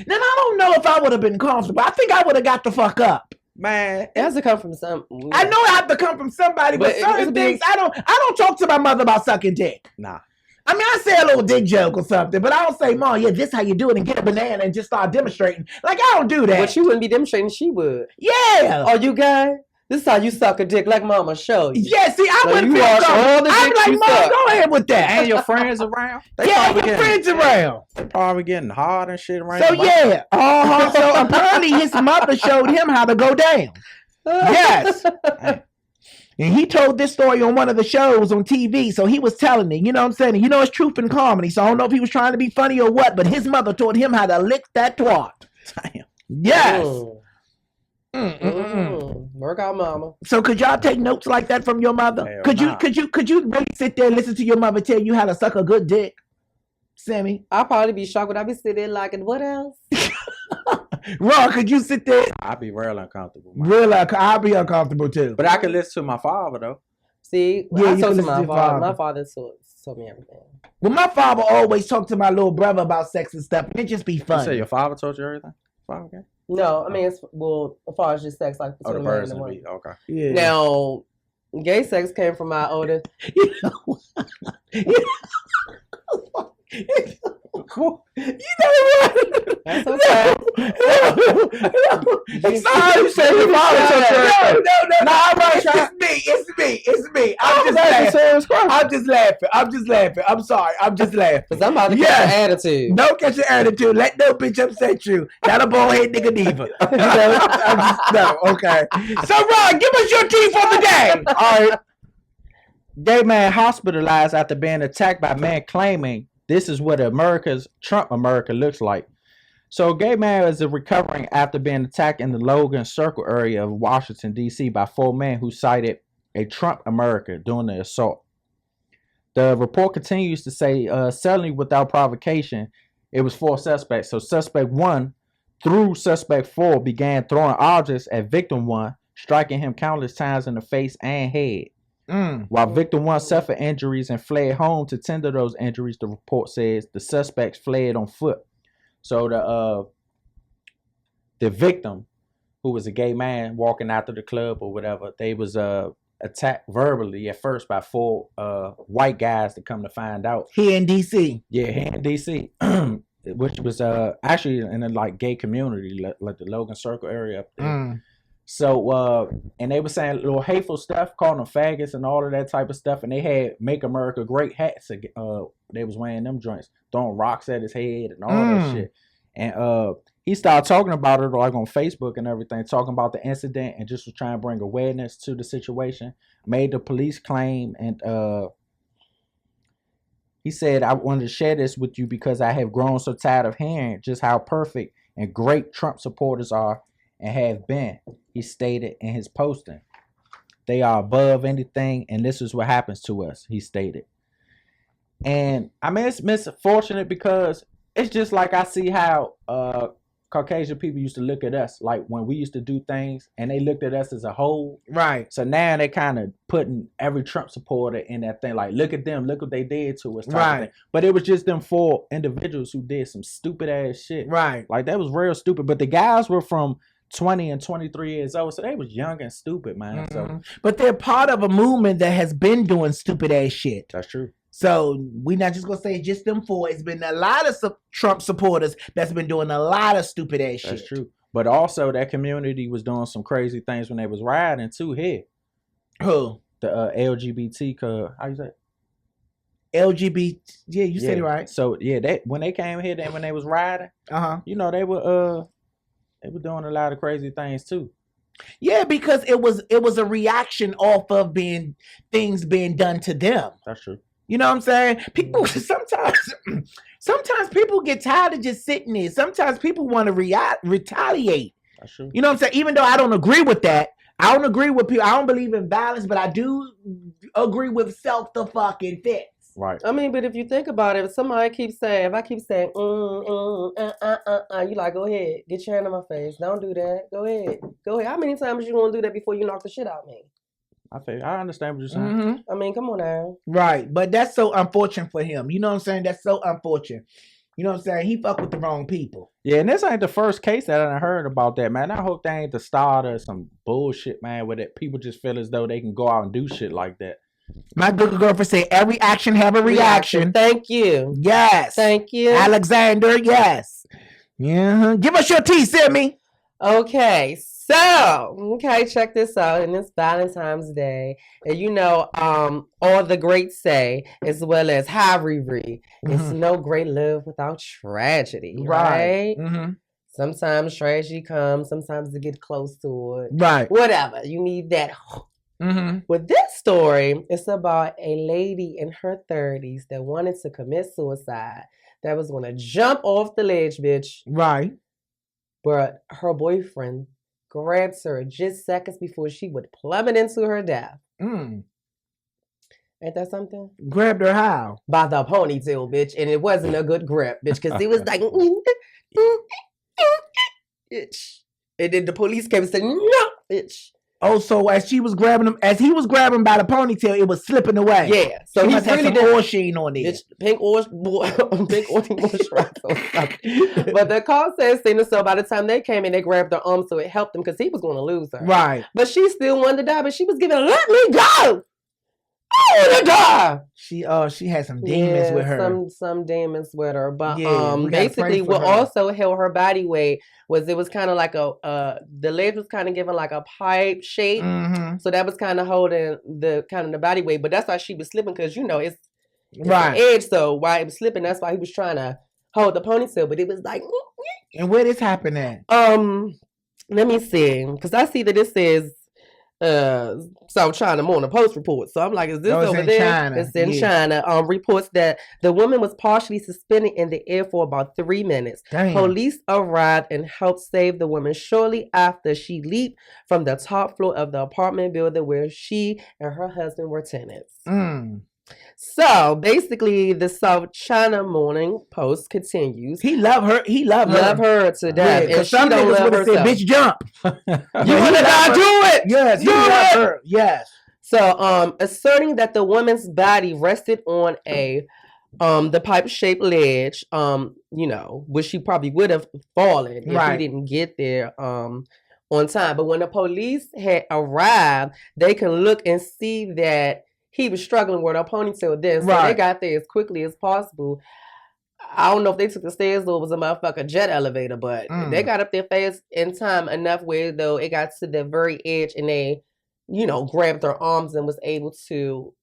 Now, I don't know if I would have been comfortable. I think I would have got the fuck up. Man. It has to come from some. I know it have to come from somebody, but certain things, I don't talk to my mother about sucking dick. Nah. I mean, I say a little dick joke or something, but I don't say, Mom, yeah, this how you do it, and get a banana and just start demonstrating. Like, I don't do that. But she wouldn't be demonstrating, she would. Yeah. Oh, you guys? This is how you suck a dick, like Mama showed you. Yeah, see, I wouldn't feel all the I'm like, Mom, go ahead with that. And your friends around? Yeah, your friends around. They probably getting hard and shit around. So, yeah. So, apparently, his mother showed him how to go down. Yes. And he told this story on one of the shows on TV. So he was telling it, you know what I'm saying? You know, it's truth and comedy. So I don't know if he was trying to be funny or what, but his mother taught him how to lick that twat. Damn. Yes. Work out, mama. So could y'all take notes like that from your mother? Hell Could nah. you really sit there and listen to your mother tell you how to suck a good dick? Sammy? I'll probably be shocked, but I'll be sitting there like, and what else? Ron, could you sit there? I'd be real uncomfortable. Man. Really, I'd be uncomfortable too. But I could listen to my father though. See, Yeah, I you talked can to my listen to father. your My father told me everything. Well, my father always talked to my little brother about sex and stuff. It just be You funny. say your father told you everything? Father, okay. No, I mean, as far as just sex, like Oh, the between man and person. woman. Okay. Yeah. Now, gay sex came from my older. You know what? That's okay. It's not you say your father told you. No, I'm not trying. It's me. I'm just laughing. I'm sorry. I'm just laughing. Because I'm about to get an attitude. Don't catch your attitude. Let no bitch upset you. Not a bald-head nigga neither. Okay. So, Ron, give us your tea for the day. All right. Gay man hospitalized after being attacked by man claiming this is what Trump America looks like. So, gay man is recovering after being attacked in the Logan Circle area of Washington, D.C. by 4 men who cited a Trump America during the assault. The report continues to say, suddenly without provocation, it was 4 suspects. So, suspect 1 through suspect 4 began throwing objects at victim 1, striking him countless times in the face and head. While victim 1 suffered injuries and fled home to tend to those injuries, the report says the suspects fled on foot. So the victim, who was a gay man walking out to the club or whatever, they was attacked verbally at first by 4 white guys to come to find out. Here in DC. Yeah, here in DC. Which was actually in a like gay community, like the Logan Circle area up there. So and they were saying little hateful stuff, calling them faggots and all of that type of stuff, and they had "Make America Great" hats. They was wearing them joints, throwing rocks at his head and all that shit. And he started talking about it like on Facebook and everything, talking about the incident and just was trying to bring awareness to the situation. Made the police claim, and he said, "I wanted to share this with you because I have grown so tired of hearing just how perfect and great Trump supporters are and have been," he stated in his posting. "They are above anything, and this is what happens to us," he stated. And I mean, it's misfortunate because it's just like I see how Caucasian people used to look at us, like when we used to do things and they looked at us as a whole. Right. So now they kind of putting every Trump supporter in that thing, like, look at them, look what they did to us. Type of thing. But it was just them 4 individuals who did some stupid ass shit. Right. Like that was real stupid. But the guys were from 20 and 23 years old, so they was young and stupid, man. So, but they're part of a movement that has been doing stupid ass shit. That's true. So we're not just gonna say just them 4. It's been a lot of Trump supporters that's been doing a lot of stupid ass shit. That's true. But also that community was doing some crazy things when they was rioting too here. Who? The LGBT, how you say it? LGBT, yeah, you said it right. So yeah, when they came here, then when they was rioting, you know, they were doing a lot of crazy things too. Yeah, because it was a reaction off of things being done to them. That's true. You know what I'm saying? People sometimes people get tired of just sitting there. Sometimes people want to retaliate. That's true. You know what I'm saying? Even though I don't agree with that. I don't agree with people. I don't believe in violence, but I do agree with self-defense. Right. I mean, but if you think about it, if I keep saying, you like, go ahead, get your hand on my face. Don't do that. Go ahead. How many times you gonna do that before you knock the shit out of me? I understand what you're saying. I mean, come on now. Right, but that's so unfortunate for him. You know what I'm saying? That's so unfortunate. You know what I'm saying? He fucked with the wrong people. Yeah, and this ain't the first case that I heard about that, man. I hope they ain't the start of some bullshit, man, where that people just feel as though they can go out and do shit like that. My good girlfriend said every action have a reaction. Thank you. Yes. Thank you. Alexander, yes. Yeah. Give us your tea, Sammy. Okay, so, check this out. And it's Valentine's Day. And you know, all the greats say, as well as hi, Riri, it's no great love without tragedy, right? Sometimes tragedy comes, sometimes it get close to it. Right. Whatever. You need that. With this story, it's about a lady in her 30s that wanted to commit suicide, that was going to jump off the ledge, bitch. Right. But her boyfriend grabs her just seconds before she would plummet into her death. Ain't that something? Grabbed her how? By the ponytail, bitch. And it wasn't a good grip, bitch, because it was like, bitch. And then the police came and said, no, bitch. Oh, so as he was grabbing by the ponytail, it was slipping away. Yeah. So he he must have really some oil sheen on it. Bitch, pink oil moisturizer. But the call says, so by the time they came in, they grabbed her arm, so it helped him because he was going to lose her. Right. But she still wanted to die, but she was giving, let me go. I want to die. She had some demons with her. Some demons with her. But basically what also held her body weight was it was kind of like the leg was kind of giving like a pipe shape. So that was kind of holding the body weight. But that's why she was slipping, because it's right an edge. So why it was slipping, that's why he was trying to hold the ponytail. But it was like. And where this happened at? Let me see, because I see that this says South China Morning Post report. So I'm like, is this over there? China. It's in China. Reports that the woman was partially suspended in the air for about 3 minutes. Damn. Police arrived and helped save the woman shortly after she leaped from the top floor of the apartment building where she and her husband were tenants. So basically, the South China Morning Post continues. He loved her. Love her to death. Yeah, and she some don't niggas love would have said, herself. "Bitch, jump." You want to die? Do it. Yes, do he loved it. her. Yes. So, asserting that the woman's body rested on the pipe-shaped ledge, which she probably would have fallen if he didn't get there on time. But when the police had arrived, they can look and see that he was struggling with a ponytail then. So they got there as quickly as possible. I don't know if they took the stairs or it was a motherfucking jet elevator, but they got up there fast in time enough where though it got to the very edge and they, grabbed her arms and was able to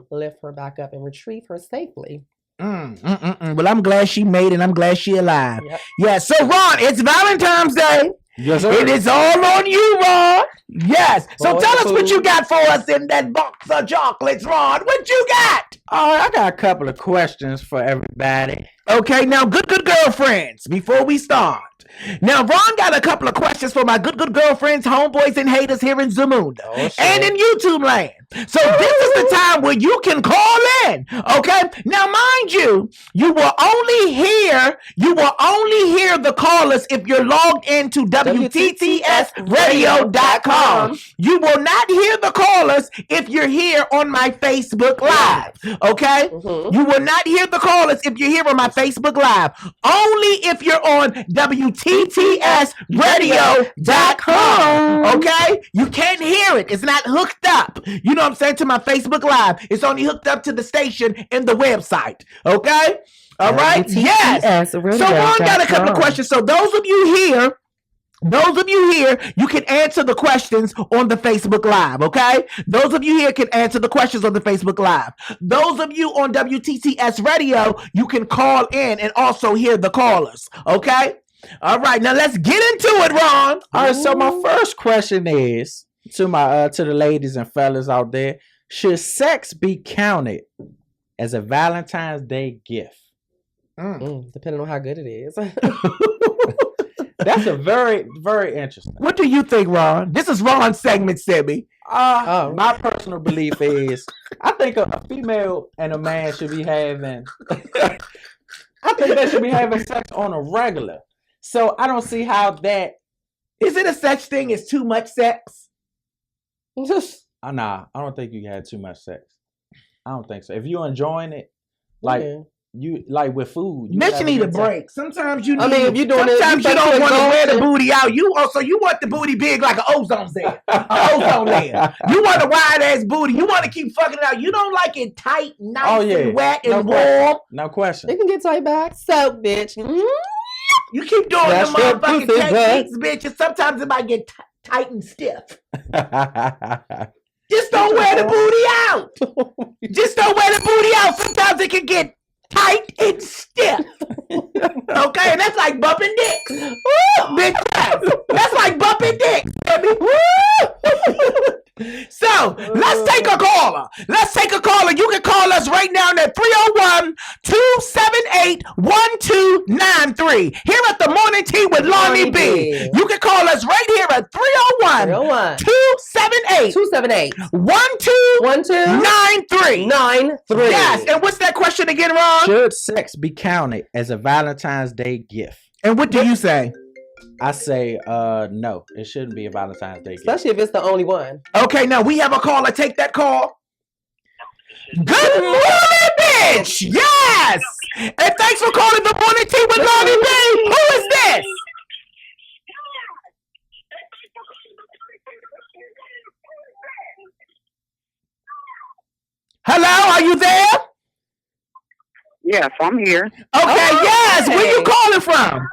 lift her back up and retrieve her safely. Well, I'm glad she made it. I'm glad she alive. Yep. Yeah. So, Ron, it's Valentine's Day. Yes, sir. It is all on you, Ron. Yes. So tell us what you got for us in that box of chocolates, Ron. What you got? I got a couple of questions for everybody. Okay, now, good girlfriends, before we start. Now, Ron got a couple of questions for my good girlfriends, homeboys, and haters here in Zamunda and in YouTube land. So this is the time where you can call in, okay? Now, mind you, you will only hear the callers if you're logged into WTTSradio.com. You will not hear the callers if you're here on my Facebook Live, okay? You will not hear the callers if you're here on my Facebook Live. Only if you're on WTTSradio.com, okay? You can't hear it. It's not hooked up. You know what I'm saying? To my Facebook Live. It's only hooked up to the station and the website, okay? All right? Yes. So Ron got a couple of questions. So those of you here, you can answer the questions on the Facebook Live, okay? Those of you here can answer the questions on the Facebook Live. Those of you on WTTS Radio, you can call in and also hear the callers, okay? All right, now let's get into it, Ron. All right, so my first question is to the ladies and fellas out there: should sex be counted as a Valentine's Day gift? Depending on how good it is. That's a very, very interesting. What do you think, Ron? This is Ron's segment, Sebby. My personal belief is I think a female and a man should be having I think they should be having sex on a regular. So I don't see how that is it a such thing as too much sex? Nah, I don't think you had too much sex. I don't think so. If you're enjoying it, you like with food. Bitch, you need a break. Sometimes you need. I mean, if you're doing sometimes you don't want to wear the booty out. You want the booty big like an ozone layer. Ozone layer. You want a wide ass booty. You want to keep fucking it out. You don't like it tight, nice, and wet and warm. No question. It can get tight back. So, bitch. You keep doing the motherfucking techniques, bitch, and sometimes it might get tight and stiff. Just don't wear the booty out. Just don't wear the booty out. Sometimes it can get tight and stiff. Okay, and that's like bumping dicks. Bitch, that's like bumping dicks, baby. So, let's take a caller. You can call us right now at 301-278-1293. Here at the Morning Tea with Lonnie B. You can call us right here at 301-278-1293. Yes, and what's that question again, Ron? Should sex be counted as a Valentine's Day gift? And what do you say? I say no, it shouldn't be a Valentine's Day gift. Especially if it's the only one. Okay, now we have a caller. Take that call. Good morning, bitch! Yes! And thanks for calling the Morning Tea with Lonnie B. Who is this? Hello, are you there? Yes, I'm here. Okay, yes. Where you calling from?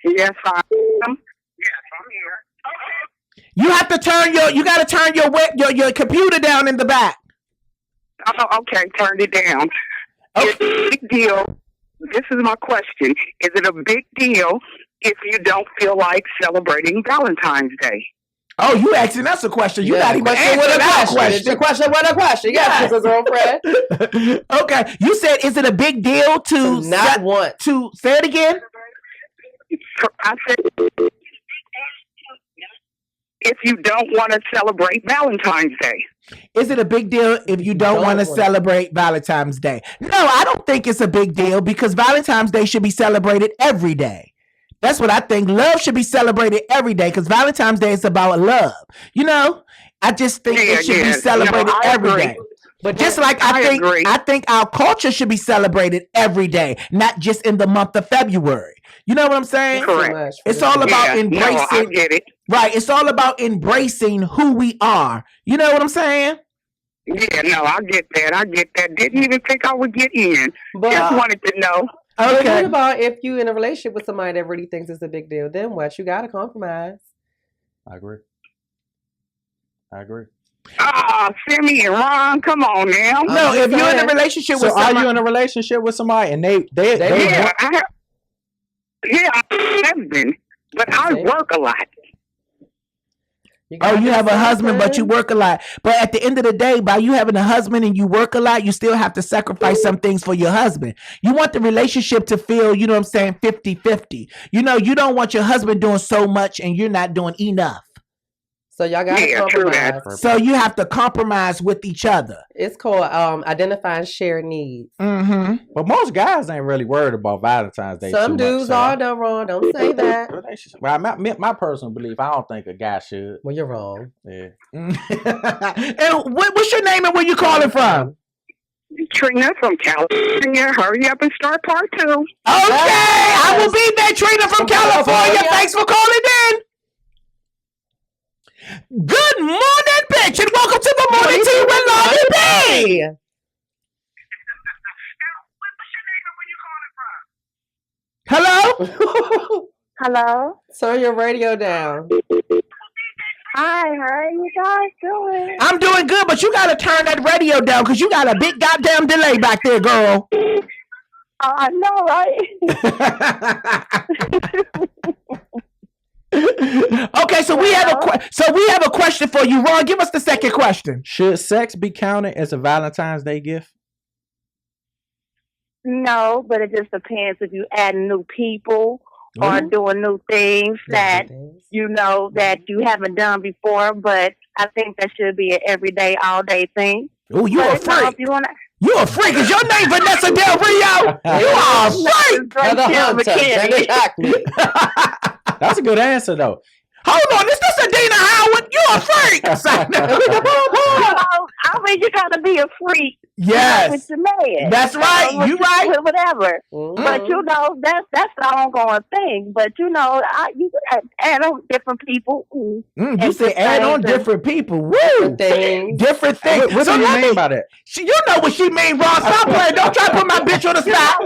Yes, I am. Yes, I'm here. You have to turn your computer down in the back. Oh, okay, turn it down. Okay. It's a big deal. This is my question. Is it a big deal if you don't feel like celebrating Valentine's Day? Oh, you asking us a question. You're not even answering our question. It's a question with a question. Yes, girlfriend. Okay. You said, is it a big deal to say it again? I said, if you don't want to celebrate Valentine's Day. Is it a big deal if you don't want to celebrate Valentine's Day? No, I don't think it's a big deal because Valentine's Day should be celebrated every day. That's what I think. Love should be celebrated every day because Valentine's Day is about love. You know, I just think it should be No, celebrated I every agree. day. But Just then- like agree. I think our culture should be celebrated every day, not just in the month of February. You know what I'm saying? Thank you so Correct. much for It's this. all about No, I embracing, get it. right? It's all about embracing who we are. You know what I'm saying? Yeah, no, I get that. Didn't even think I would get in. But, Just wanted to know. but Okay. what about if you in a relationship with somebody that really thinks it's a big deal? Then what? You got to compromise. I agree. Simi and Ron, come on now. No, if you're in a saying. relationship So with are somebody, you in a relationship with somebody and they Yeah, I have been, but I See? work a lot. oh, you have a husband, but you something. work a lot. But at the end of the day, by you having a husband and you work a lot, you still have to sacrifice some things for your husband. You want the relationship to feel, you know what I'm saying, 50-50. You know, you don't want your husband doing so much and you're not doing enough. So y'all got to Yeah, true that. compromise. So you have to compromise with each other. It's called identifying shared needs. Mm-hmm. But most guys ain't really worried about Valentine's Day. Some too much, dudes so- are though, Ron. Don't say that. Relationship. Well, my personal belief, I don't think a guy should. Well, you're wrong. Yeah. And what's your name and where you calling from? Trina from California, hurry up and start part 2. Okay, I will be there, Trina from California. Thanks for calling in. Good morning, bitch, and welcome to the morning tea with Lonnie B. Hello? Hello. Turn your radio down. Hi, how are you guys doing? I'm doing good, but you gotta turn that radio down because you got a big goddamn delay back there, girl. I know, right? Okay, so we have a question for you, Ron. Give us the second question. Should sex be counted as a Valentine's Day gift? No, but it just depends if you add new people or doing new things that you know that you haven't done before. But I think that should be an everyday, all day thing. Oh, you a But, no, if freak. you wanna, You a freak. Is your name Vanessa Del Rio? You are a freak. Brother Hunter, Janet Hackman. That's a good answer, though. Hold on, is this Adina Howard? You a freak. I mean, you gotta be a freak. Yes. With your man. That's right. You right. With whatever. Mhm. But you know, that's the ongoing thing. But you know, you can add on different people. You And say add on things. different people. Woo. Things. Different things. What do you let mean by that? you know what she mean, Ron. Stop playing. Don't try to put my bitch on the spot.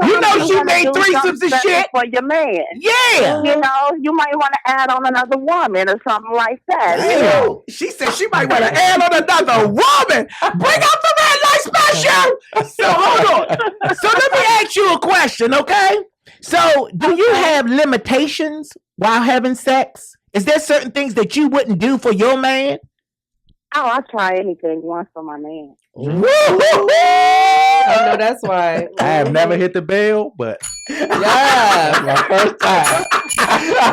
You know she made threesomes and shit. For your man. Yeah. You know, you might want to add on another woman or something like that. You know? Damn. She said she might want to add on another woman. Bring out the red light special. So hold on. So let me ask you a question, okay? So do you have limitations while having sex? Is there certain things that you wouldn't do for your man? Oh, I try anything once for my man. I know that's right. I have never hit the bell, but Yeah. my first time.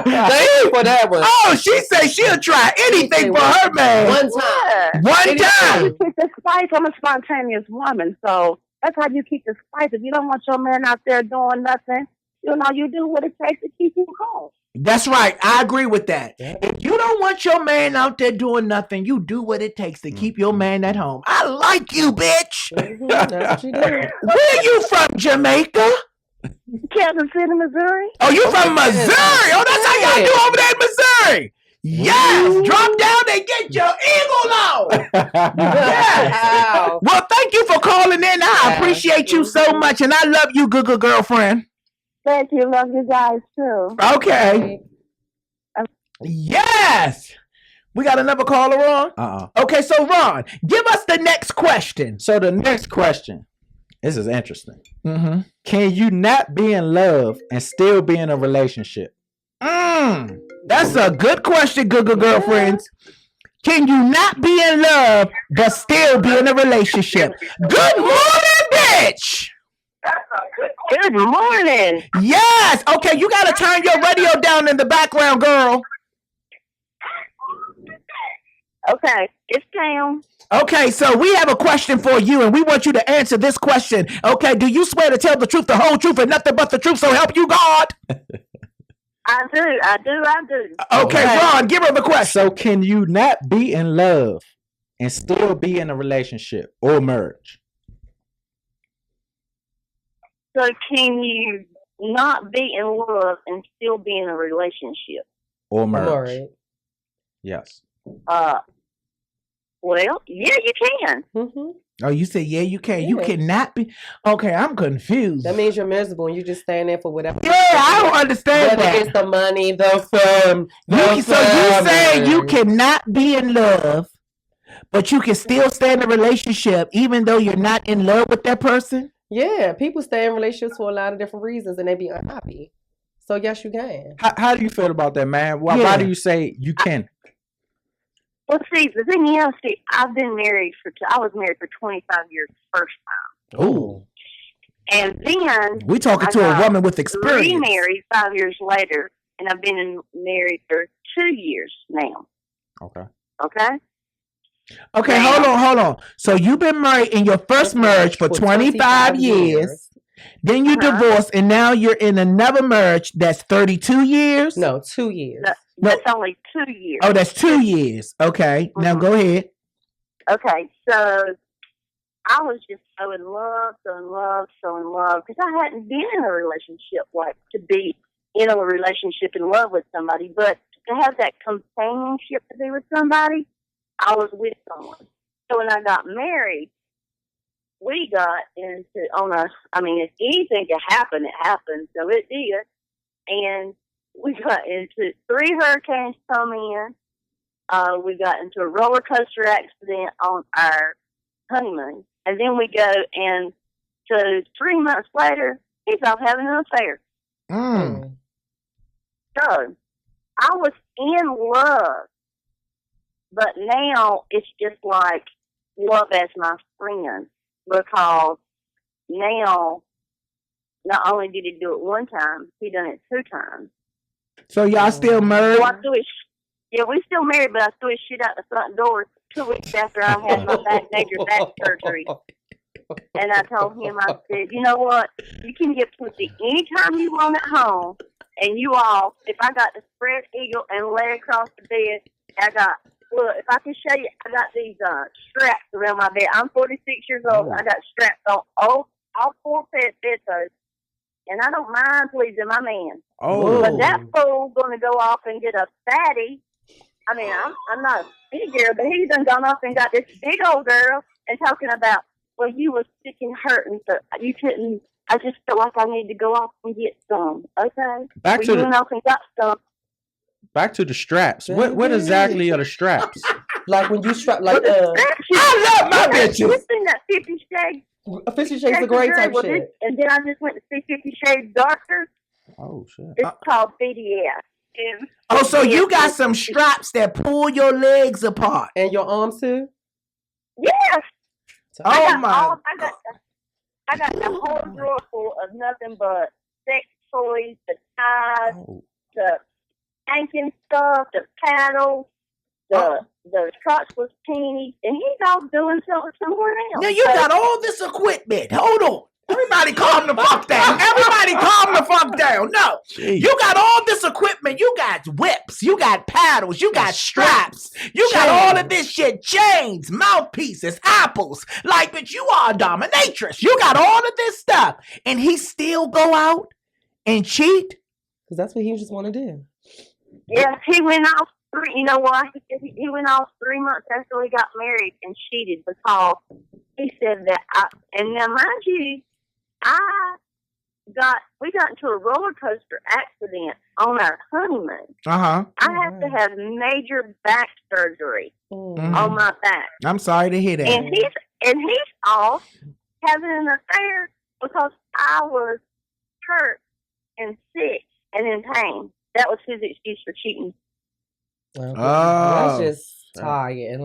Thank you for that one. Oh, she said she'll try anything for her man. One time. One time. You keep the spice. I'm a spontaneous woman, so that's how you keep the spice. If you don't want your man out there doing nothing, you know, you do what it takes to keep him home. That's right. I agree with that. Yeah. If you don't want your man out there doing nothing, you do what it takes to keep your man at home. I like you, bitch. Mhm, that's what you do. Where you from, Jamaica? Kansas City, Missouri. Oh, you from Missouri? Oh, that's how y'all do over there in Missouri. Yes, drop down and get your eagle on. Yes. Wow. Well, thank you for calling in. I appreciate you so much, and I love you, good girlfriend. Thank you. Love you guys too. Okay. Yes. We got another caller on? Okay, so Ron, give us the next question. So the next question, this is interesting. Mm-hmm. Can you not be in love and still be in a relationship? That's a good question, good girlfriends. Can you not be in love but still be in a relationship? Good morning, bitch. Good morning. Yes. Okay, you got to turn your radio down in the background, girl. Okay, it's Tam. Okay, so we have a question for you, and we want you to answer this question. Okay, do you swear to tell the truth, the whole truth, and nothing but the truth, so help you God? I do. Okay, Ron, give her the question. So can you not be in love and still be in a relationship or merge? So can you not be in love and still be in a relationship? Or merge? Right. Yes. Well, yeah, you can. Mm-hmm. Oh, you said yeah, you can. Yeah. You cannot be. Okay, I'm confused. That means you're miserable and you just stand there for whatever. Yeah, I don't understand Whether that. it's the money, the fame. So you say you cannot be in love, but you can still stay in a relationship even though you're not in love with that person? Yeah, people stay in relationships for a lot of different reasons and they be unhappy. So yes, you can. How do you feel about that, man? Why do you say you can? Well, see, the thing is, I was married for 25 years the first time. Oh. And then We talking to a woman with experience. Remarried 5 years later, and I've been married for 2 years now. Okay. Okay? Okay, hold on. So you've been married in your first marriage for 25 years. Then you divorced, and now you're in another marriage that's 32 years? No, 2 years. That's only 2 years. Oh, that's 2 years. Okay. Now go ahead. Okay, so I was just so in love, because I hadn't been in a relationship, like to be in a relationship in love with somebody, but to have that companionship to be with somebody, I was with someone. So when I got married, we got into if anything could happen, it happened, so it did. And we got into 3 hurricanes come in. We got into a roller coaster accident on our honeymoon. And then we go, and so 3 months later, he's off having an affair. So I was in love, but now it's just like love as my friend, because now not only did he do it one time, he done it 2 times. So y'all still married? So we still married, but I threw his shit out the front door 2 weeks after I had my major back surgery. And I told him, I said, you know what? You can get pussy anytime you want at home. And you all, if I got the spread eagle and lay across the bed, look, if I can show you, I got these straps around my bed. I'm 46 years old. I got straps on all 4 bedposts. And I don't mind pleasing my man. Oh. But that fool going to go off and get a fatty. I mean, I'm not a big girl, but he's done gone off and got this big old girl and talking about, well, you were sick and hurting, so you couldn't. I just felt like I needed to go off and get some. Okay? Back to went off and got some. Back to the straps. What exactly are the straps? Like when you strap, I love my bitches. You seen that 50 Shades? 50 Shades of Grey type shit. And then I just went to see 50 Shades Darker. Oh, shit. It's called BDS. So you got some straps that pull your legs apart. And your arms too? Yes. I got the whole drawer full of nothing but sex toys, the ties, the spanking stuff, the paddles, the crotchless panties, and he's all doing something somewhere else. Now you got all this equipment. Hold on. Everybody calm the fuck down. Everybody calm the fuck down. No. Jeez. You got all this equipment. You got whips. You got paddles. You got straps. You got all of this shit. Chains, mouthpieces, apples. But you are a dominatrix. You got all of this stuff. And he still go out and cheat? Because that's what he just want to do. Yes, he went off. You know why? He went off 3 months after we got married and cheated because he said that. And now, mind you, we got into a roller coaster accident on our honeymoon. Uh-huh. I had to have major back surgery on my back. I'm sorry to hear that. And he's off having an affair because I was hurt and sick and in pain. That was his excuse for cheating. Okay. Oh. That's just tired.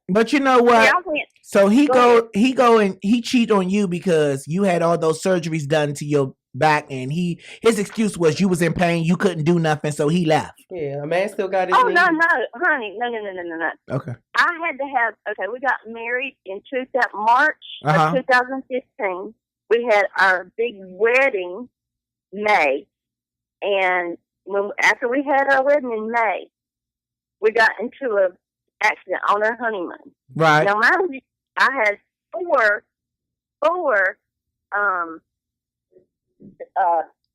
But you know what? Yeah, I went. So he go and he cheat on you because you had all those surgeries done to your back, and his excuse was you was in pain, you couldn't do nothing, so he left. Yeah, a man still got his. Oh no, honey, no. Okay. I had to have. Okay, we got married in March of 2015. We had our big wedding May, And after we had our wedding in May, we got into an accident on our honeymoon. Right. Now, mind you, I had four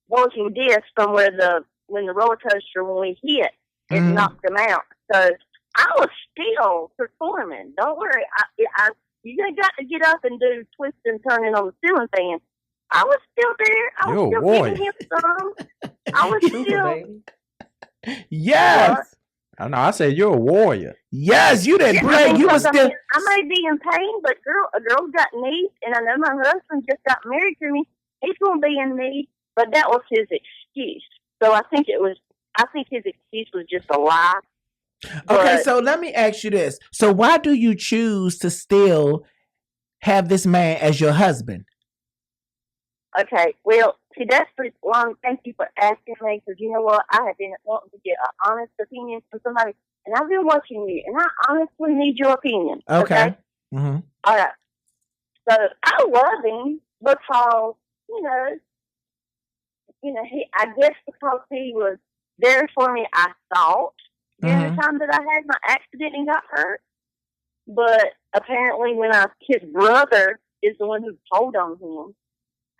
bulging discs from when the roller coaster, when we hit, it knocked them out. So I was still performing. Don't worry. You got to get up and do twist and turning on the ceiling fan. I was still there. I was still giving him some. I was still. Yes. I know. I said you're a warrior. Yes, you didn't play. You was still. I may be in pain, but a girl's got needs, and I know my husband just got married to me. He's going to be in need, but that was his excuse. So I think his excuse was just a lie. Okay, so let me ask you this. So why do you choose to still have this man as your husband? Okay, well, see, that's pretty long. Thank you for asking me, because you know what? I have been wanting to get an honest opinion from somebody, and I've been watching you, and I honestly need your opinion. Okay? Mm-hmm. All right. So I love him because, I guess because he was there for me, I thought, during the time that I had my accident and got hurt. But apparently his brother is the one who told on him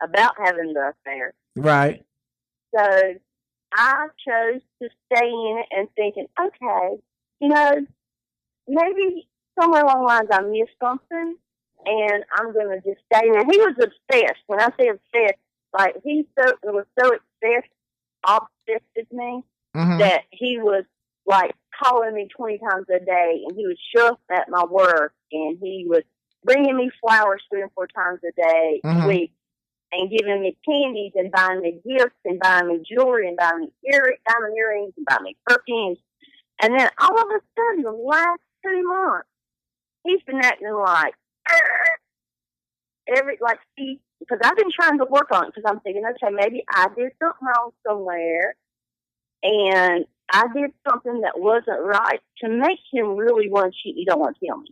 about having the affair. Right. So I chose to stay in it and thinking, okay, maybe somewhere along the lines I missed something and I'm going to just stay in it. He was obsessed. When I say obsessed, like he was so obsessed with me that he was like calling me 20 times a day, and he would show up at my work, and he was bringing me flowers 3 or 4 times a day, a week, and giving me candies and buying me gifts and buying me jewelry and buying me diamond earrings and buying me perfumes. And then all of a sudden, the last 2 months, he's been acting like because I've been trying to work on it, because I'm thinking, okay, maybe I did something wrong somewhere, and I did something that wasn't right to make him really want to cheat. He don't want to kill me.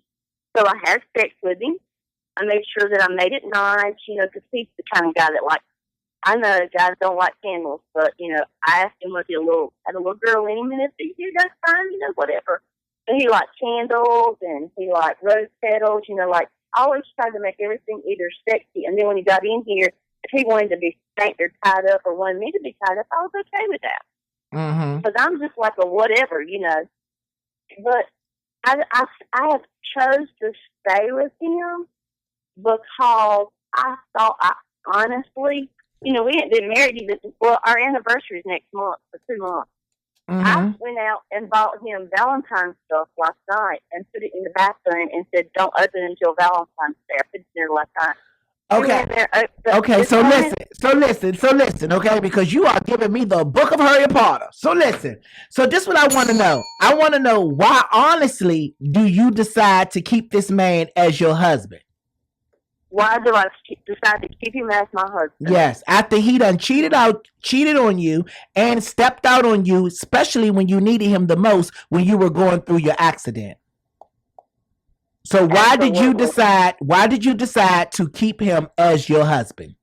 So I had sex with him. I made sure that I made it nice, because he's the kind of guy that I know guys don't like candles, but, I asked him was he had a little girl in him, and if he did, that's fine, whatever. But he liked candles, and he liked rose petals, I always tried to make everything either sexy, and then when he got in here, if he wanted to be spanked or tied up or wanted me to be tied up, I was okay with that. Because I'm just like a whatever, But I have chose to stay with him because I thought honestly, we hadn't been married even, our anniversary is next month for 2 months. I went out and bought him Valentine stuff last night and put it in the bathroom and said, don't open it until Valentine's Day. I put it in there last night. Okay, so listen, okay, because you are giving me the book of Harry Potter. So listen. So this is what I want to know. I want to know, why honestly do you decide to keep this man as your husband? Why do I decide to keep him as my husband? Yes, after he done cheated on you and stepped out on you, especially when you needed him the most when you were going through your accident. So why did you decide to keep him as your husband?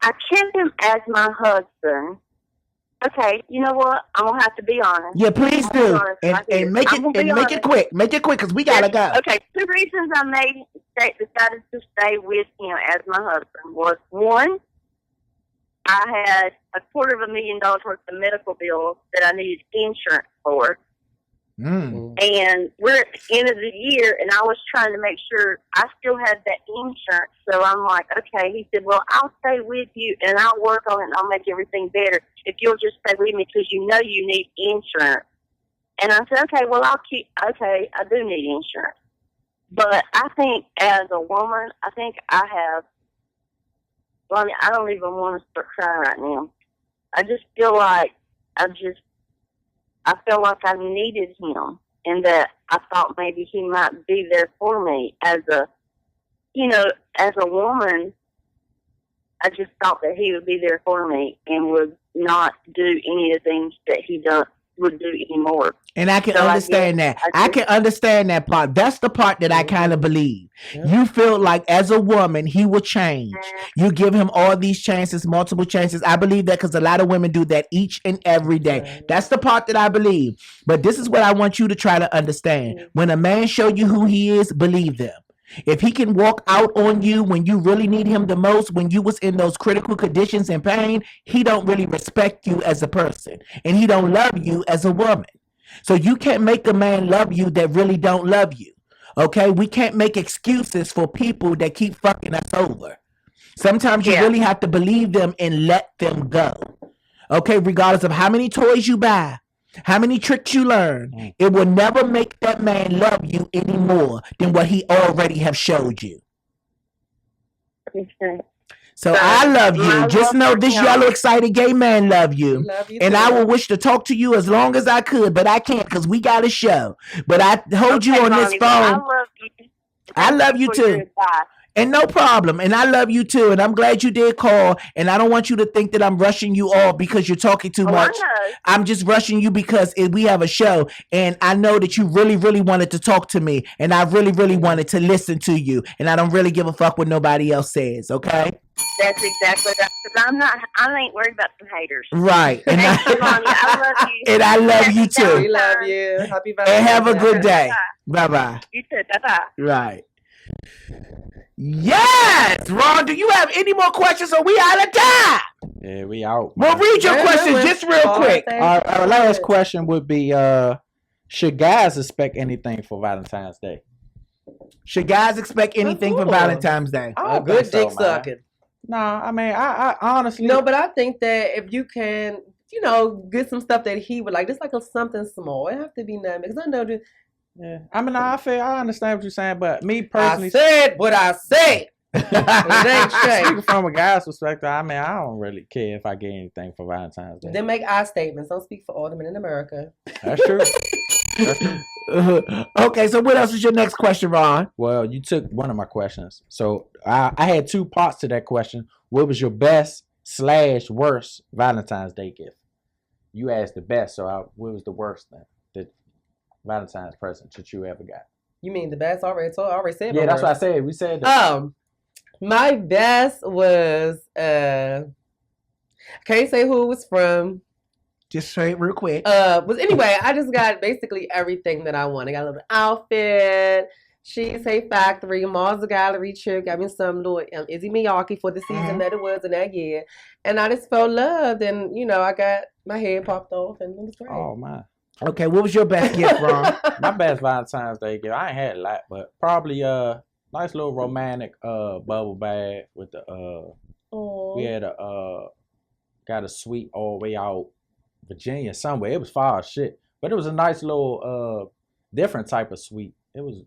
I kept him as my husband. Okay, you know what? I'm gonna have to be honest. Yeah, please do. And make it quick. Make it quick, because we gotta go. Okay, 2 reasons I decided to stay with him as my husband was, one, I had $250,000 worth of medical bills that I needed insurance for. And we're at the end of the year, and I was trying to make sure I still had that insurance. So I'm like, okay. He said, well, I'll stay with you, and I'll work on it, and I'll make everything better if you'll just stay with me, because you need insurance. And I said, okay, well, I do need insurance. But I think as a woman, I don't even want to start crying right now. I just feel like I felt like I needed him, and that I thought maybe he might be there for me as a woman. I just thought that he would be there for me and would not do any of the things that he would do anymore. And I can So understand that. I can understand that part. That's the part that I kind of believe. You feel like as a woman, he will change. You give him all these chances, multiple chances. I believe that because a lot of women do that each and every day. That's the part that I believe. But this is what I want you to try to understand. When a man show you who he is, believe them. If he can walk out on you when you really need him the most, when you was in those critical conditions and pain, he don't really respect you as a person. And he don't love you as a woman. So you can't make a man love you that really don't love you. Okay? We can't make excuses for people that keep fucking us over. Sometimes you really have to believe them and let them go. Okay? Regardless of how many toys you buy, how many tricks you learn, it will never make that man love you any more than what he already have showed you. So I love you. Just know this yellow excited gay man love you. And I will wish to talk to you as long as I could, but I can't because we got a show. But I hold you on this phone. I love you too. And no problem. And I love you too. And I'm glad you did call. And I don't want you to think that I'm rushing you off because you're talking too much. I'm just rushing you because we have a show. And I know that you really, really wanted to talk to me. And I really, really wanted to listen to you. And I don't really give a fuck what nobody else says. Okay? That's exactly right. Because I ain't worried about some haters. Right. And I love you. And I love you too. We love you. Happy Valentine's And have a good day. Bye. Bye-bye. You too. Bye-bye. Right. Yes, Ron. Do you have any more questions, or we out of time? Yeah, we out. Well, read your questions just real quick. Our last question would be: should guys expect anything for Valentine's Day? Should guys expect anything for Valentine's Day? Oh, good dick sucking. Nah, I mean, I honestly no, but I think that if you can, get some stuff that he would like, just like something small. It have to be nothing because I know that. Yeah, I mean, I understand what you're saying, but me personally, I said what I said. Speaking from a guy's perspective, I mean, I don't really care if I get anything for Valentine's Day. Then make I statements. Don't speak for all the men in America. That's true. That's true. Okay, so what else is your next question, Ron? Well, you took one of my questions. So I had two parts to that question. What was your best/worst Valentine's Day gift? You asked the best, so what was the worst then? The Valentine's present that you ever got? You mean the best? I already said. Yeah, that's what I said. We said that. My best was can't say who it was from. Just say it real quick. Anyway, I just got basically everything that I wanted. Got a little outfit, Cheesecake Factory, Mars Gallery trip. Got me some little Izzy Miyake for the season that it was in that year. And I just felt loved. And, I got my head popped off and it was great. Oh, my. Okay, what was your best gift, Ron? My best Valentine's Day gift, I ain't had a lot, but probably nice little romantic bubble bag with the we had got a suite all the way out Virginia somewhere. It was far as shit, but it was a nice little different type of suite. It was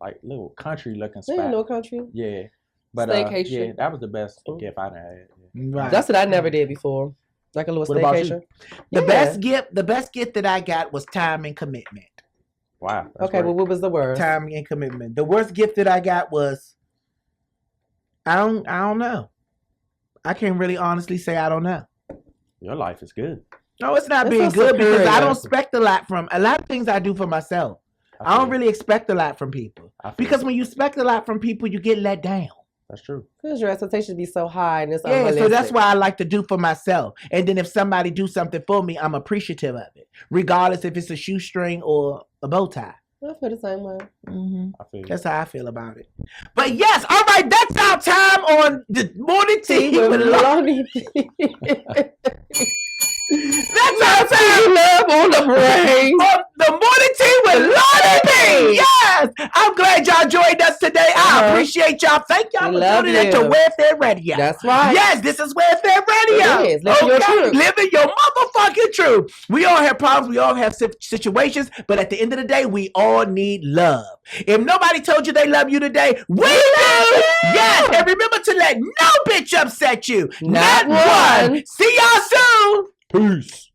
like little country looking spot. Yeah, no country. Yeah, but staycation. Yeah, that was the best gift I had. Yeah. Right. That's what I never did before. Like a little staycation. The best gift that I got was time and commitment. Wow. Okay, well, what was the worst? Time and commitment. The worst gift that I got was I don't know. I can't really honestly say I don't know. Your life is good. No, it's not being good because I don't expect a lot of things I do for myself. I don't really expect a lot from people. Because when you expect a lot from people, you get let down. That's true. Because your expectations be so high and it's unrealistic. So that's why I like to do for myself. And then if somebody do something for me, I'm appreciative of it, regardless if it's a shoestring or a bow tie. I feel the same way. Mm-hmm. I feel that's how I feel about it. But yes, all right, that's our time on the morning tea with Lonnie Bee. That's our time. Love on the brain. The morning tea with Lonnie Bee. Yes, I'm glad y'all joined us today. I appreciate y'all. Thank y'all for tuning in to Welfare Radio. That's right. Yes, this is Welfare Radio. It is. Living your truth. Living your motherfucking truth. We all have problems. We all have situations. But at the end of the day, we all need love. If nobody told you they love you today, we do. Yes, and remember to let no bitch upset you. Not one. See y'all soon. Peace.